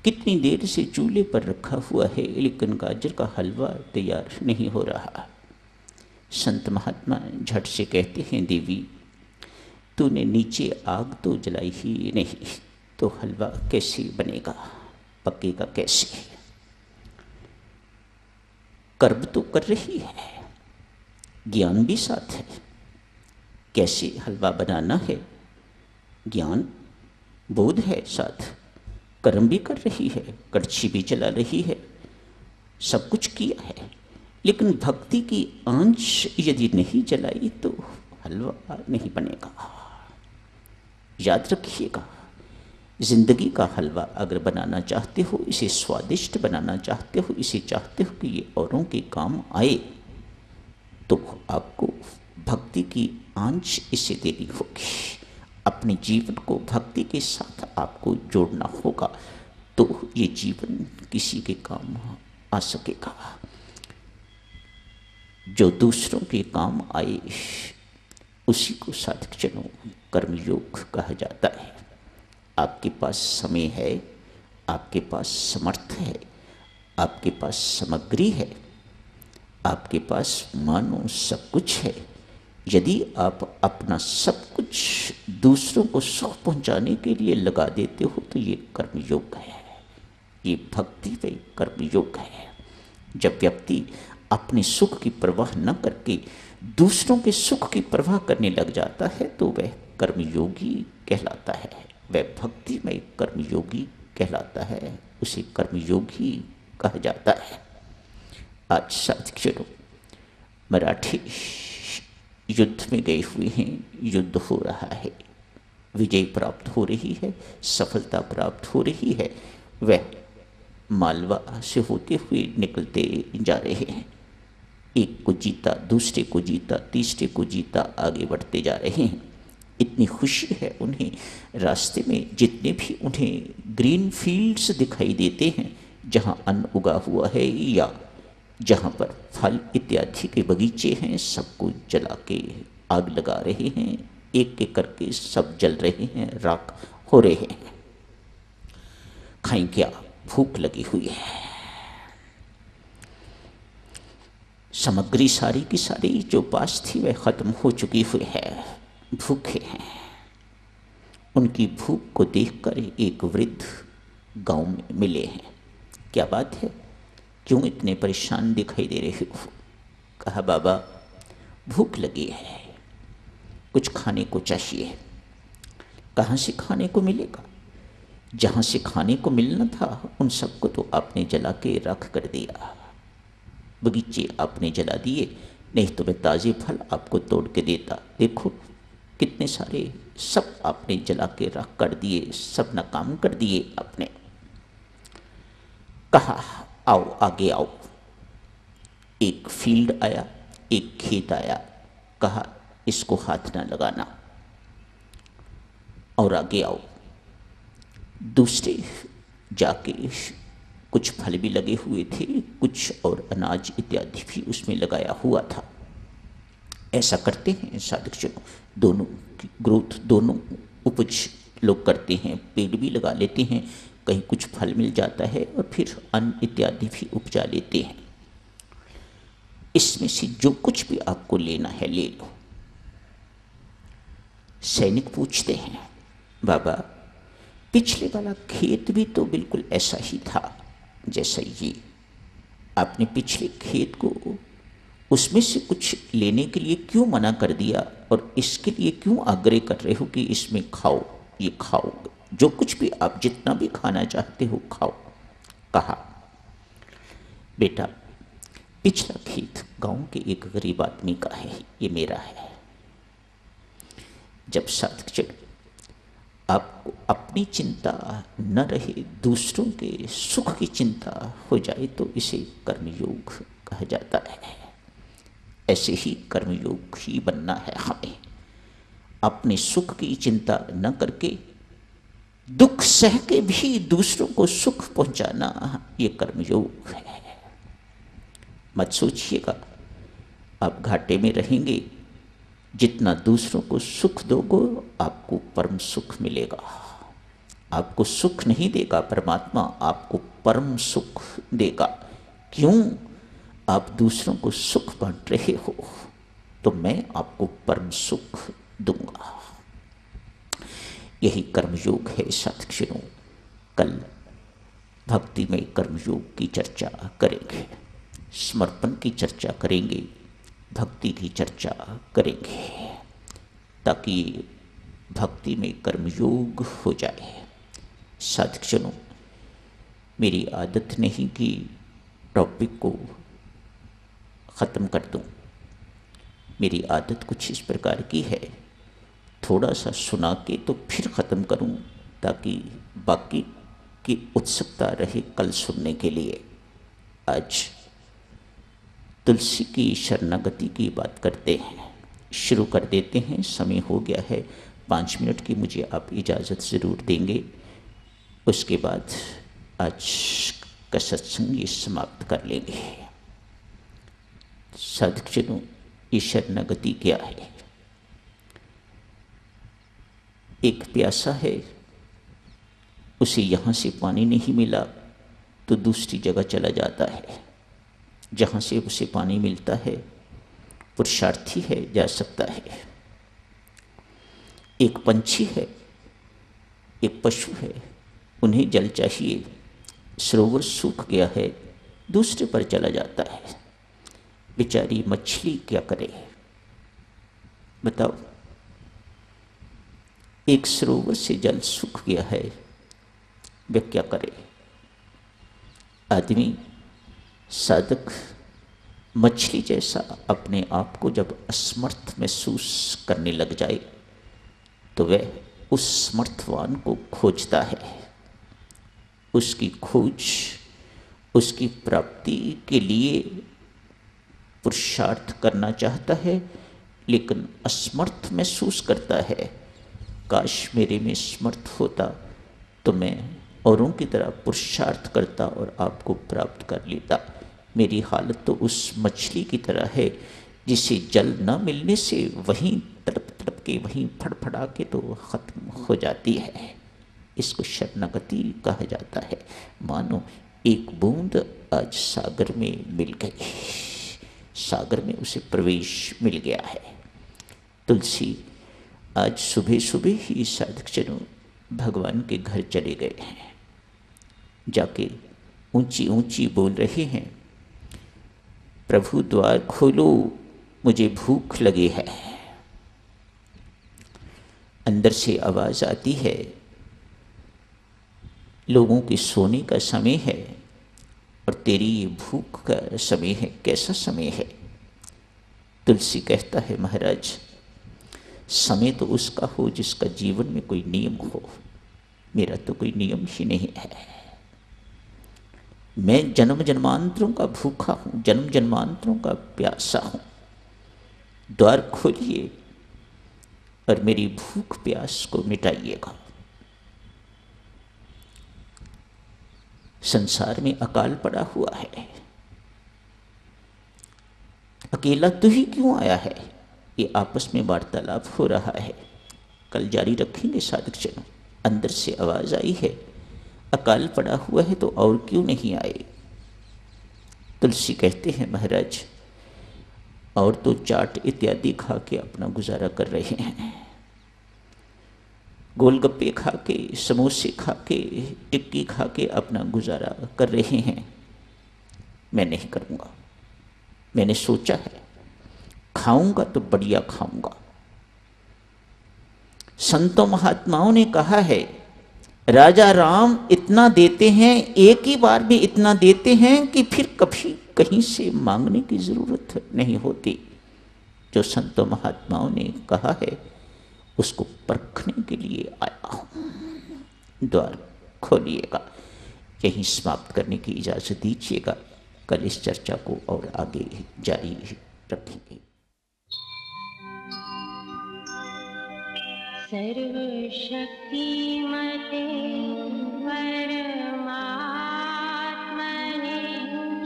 कितनी देर से चूल्हे पर रखा हुआ है लेकिन गाजर का हलवा तैयार नहीं हो रहा। संत महात्मा झट से कहते हैं देवी तूने नीचे आग तो जलाई ही नहीं, तो हलवा कैसे बनेगा, पकेगा कैसे? कर्म तो कर रही है, ज्ञान भी साथ है, कैसे हलवा बनाना है, ज्ञान बोध है साथ, कर्म भी कर रही है, कड़छी भी चला रही है, सब कुछ किया है, लेकिन भक्ति की आंच यदि नहीं जलाई तो हलवा नहीं बनेगा। याद रखिएगा, जिंदगी का हलवा अगर बनाना चाहते हो, इसे स्वादिष्ट बनाना चाहते हो, इसे चाहते हो कि ये औरों के काम आए, तो आपको भक्ति की आंच इसे देनी होगी। अपने जीवन को भक्ति के साथ आपको जोड़ना होगा, तो ये जीवन किसी के काम आ सकेगा। जो दूसरों के काम आए उसी को साधक जनों कर्मयोग कहा जाता है। आपके पास समय है, आपके पास समर्थ है, आपके पास सामग्री है, आपके पास मानो सब कुछ है, यदि आप अपना सब कुछ दूसरों को सुख पहुंचाने के लिए लगा देते हो तो ये कर्मयोग है, ये भक्ति व कर्मयोग है। जब व्यक्ति अपने सुख की परवाह न करके दूसरों के सुख की परवाह करने लग जाता है तो वह कर्मयोगी कहलाता है, वह भक्ति में कर्मयोगी कहलाता है, उसे कर्मयोगी कहा जाता है। आज साथियों मराठी युद्ध में गए हुए हैं, युद्ध हो रहा है, विजय प्राप्त हो रही है, सफलता प्राप्त हो रही है, वह मालवा से होते हुए निकलते जा रहे हैं। एक को जीता, दूसरे को जीता, तीसरे को जीता, आगे बढ़ते जा रहे हैं। इतनी खुशी है उन्हें, रास्ते में जितने भी उन्हें ग्रीन फील्ड्स दिखाई देते हैं जहाँ अन्न उगा हुआ है या जहाँ पर फल इत्यादि के बगीचे हैं, सबको जला के आग लगा रहे हैं, एक एक करके सब जल रहे हैं, राख हो रहे हैं। खाएं क्या, भूख लगी हुई है। सामग्री सारी की सारी जो पास थी वह खत्म हो चुकी हुई है, भूखे हैं। उनकी भूख को देखकर एक वृद्ध गांव में मिले हैं। क्या बात है, क्यों इतने परेशान दिखाई दे रहे हो? कहा बाबा भूख लगी है, कुछ खाने को चाहिए। कहाँ से खाने को मिलेगा? जहाँ से खाने को मिलना था उन सबको तो आपने जला के रख कर दिया। बगीचे आपने जला दिए, नहीं तो मैं ताज़े फल आपको तोड़ के देता। देखो कितने सारे सब आपने जला के रख कर दिए, सब नाकाम कर दिए आपने। कहा आओ आगे आओ। एक फील्ड आया, एक खेत आया, कहा इसको हाथ ना लगाना और आगे आओ। दूसरे जाके कुछ फल भी लगे हुए थे, कुछ और अनाज इत्यादि भी उसमें लगाया हुआ था। ऐसा करते हैं साधकजनों, दोनों की ग्रोथ, दोनों उपज लोग करते हैं। पेड़ भी लगा लेते हैं, कहीं कुछ फल मिल जाता है और फिर अन्न इत्यादि भी उपजा लेते हैं। इसमें से जो कुछ भी आपको लेना है ले लो। सैनिक पूछते हैं, बाबा पिछले वाला खेत भी तो बिल्कुल ऐसा ही था जैसा ये, आपने पिछले खेत को उसमें से कुछ लेने के लिए क्यों मना कर दिया और इसके लिए क्यों आग्रह कर रहे हो कि इसमें खाओ, ये खाओ, जो कुछ भी आप जितना भी खाना चाहते हो खाओ। कहा बेटा पिछला खेत गांव के एक गरीब आदमी का है, ये मेरा है। जब साधक आपको अपनी चिंता न रहे, दूसरों के सुख की चिंता हो जाए तो इसे कर्मयोग कहा जाता है। ऐसे ही कर्मयोग ही बनना है हमें। अपने सुख की चिंता न करके दुख सह के भी दूसरों को सुख पहुंचाना, ये कर्मयोग है। मत सोचिएगा आप घाटे में रहेंगे, जितना दूसरों को सुख दोगे आपको परम सुख मिलेगा। आपको सुख नहीं देगा परमात्मा, आपको परम सुख देगा। क्यों? आप दूसरों को सुख बांट रहे हो तो मैं आपको परम सुख दूंगा। यही कर्मयोग है साधकजनों। कल भक्ति में कर्मयोग की चर्चा करेंगे, समर्पण की चर्चा करेंगे, भक्ति की चर्चा करेंगे, ताकि भक्ति में कर्मयोग हो जाए। साधकजनों मेरी आदत नहीं कि टॉपिक को ख़त्म कर दूं। मेरी आदत कुछ इस प्रकार की है, थोड़ा सा सुना के तो फिर ख़त्म करूं, ताकि बाकी की उत्सुकता रहे कल सुनने के लिए। आज तुलसी की शरणागति की बात करते हैं, शुरू कर देते हैं। समय हो गया है, 5 मिनट की मुझे आप इजाज़त ज़रूर देंगे, उसके बाद आज का सत्संग ये समाप्त कर लेंगे। साधकजनों ये शरणागति क्या है? एक प्यासा है, उसे यहाँ से पानी नहीं मिला तो दूसरी जगह चला जाता है, जहाँ से उसे पानी मिलता है। पुरुषार्थी है, जा सकता है। एक पंछी है, एक पशु है, उन्हें जल चाहिए, सरोवर सूख गया है, दूसरे पर चला जाता है। बेचारी मछली क्या करे बताओ? एक सरोवर से जल सूख गया है, वह क्या करे? आदमी साधक मछली जैसा अपने आप को जब असमर्थ महसूस करने लग जाए तो वह उस समर्थवान को खोजता है। उसकी खोज, उसकी प्राप्ति के लिए पुरुषार्थ करना चाहता है, लेकिन असमर्थ महसूस करता है। काश मेरे में समर्थ होता तो मैं औरों की तरह पुरुषार्थ करता और आपको प्राप्त कर लेता। मेरी हालत तो उस मछली की तरह है जिसे जल न मिलने से वहीं तड़प तड़प के, वहीं फड़फड़ा के तो ख़त्म हो जाती है। इसको शरणागति कहा जाता है। मानो एक बूंद आज सागर में मिल गई, सागर में उसे प्रवेश मिल गया है। तुलसी आज सुबह सुबह ही साधकजनों भगवान के घर चले गए हैं, जाके ऊंची ऊंची बोल रहे हैं, प्रभु द्वार खोलो, मुझे भूख लगी है। अंदर से आवाज़ आती है, लोगों के सोने का समय है और तेरी ये भूख का समय है। कैसा समय है? तुलसी कहता है, महाराज समय तो उसका हो जिसका जीवन में कोई नियम हो। मेरा तो कोई नियम ही नहीं है। मैं जन्म जन्मांतरों का भूखा हूँ, जन्म जन्मांतरों का प्यासा हूँ। द्वार खोलिए और मेरी भूख प्यास को मिटाइएगा। संसार में अकाल पड़ा हुआ है, अकेला तू ही क्यों आया है? ये आपस में वार्तालाप हो रहा है। कल जारी रखेंगे साधक जनों। अंदर से आवाज आई है, अकाल पड़ा हुआ है तो और क्यों नहीं आए? तुलसी कहते हैं, महाराज और तो चाट इत्यादि खा के अपना गुजारा कर रहे हैं, गोलगप्पे खा के, समोसे खा के, टिक्की खा के अपना गुजारा कर रहे हैं। मैं नहीं करूँगा। मैंने सोचा है खाऊंगा तो बढ़िया खाऊंगा। संतों महात्माओं ने कहा है, राजा राम इतना देते हैं, एक ही बार में इतना देते हैं कि फिर कभी कहीं से मांगने की जरूरत नहीं होती। जो संतों महात्माओं ने कहा है उसको परखने के लिए आया हूं। द्वार खोलिएगा। यहीं समाप्त करने की इजाजत दीजिएगा। कल इस चर्चा को और आगे जारी रखेंगे। सर्वशक्तिमते परमात्मने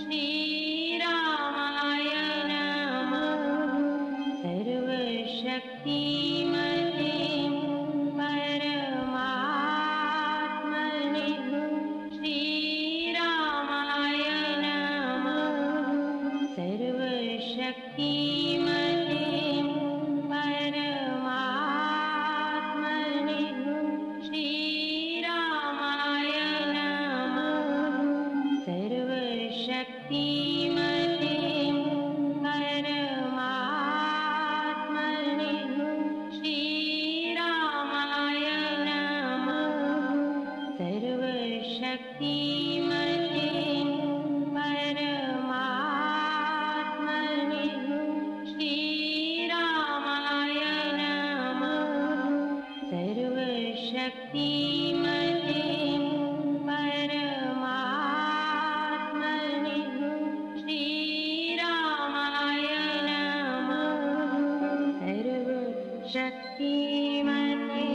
श्रीरामाय नमः। सर्वशक्तिमते परमात्मने श्रीरामाय नमः। सर्वशक्तिमते श्रीरामाय नमः। सर्वशक्तिमते परमात्मने श्रीरामाय नमः। सर्वशक्तिमते परमात्मने श्रीरामाय नमः। सर्वशक्तिमते परमात्मने श्रीरामाय नमः। सर्वशक्तिमते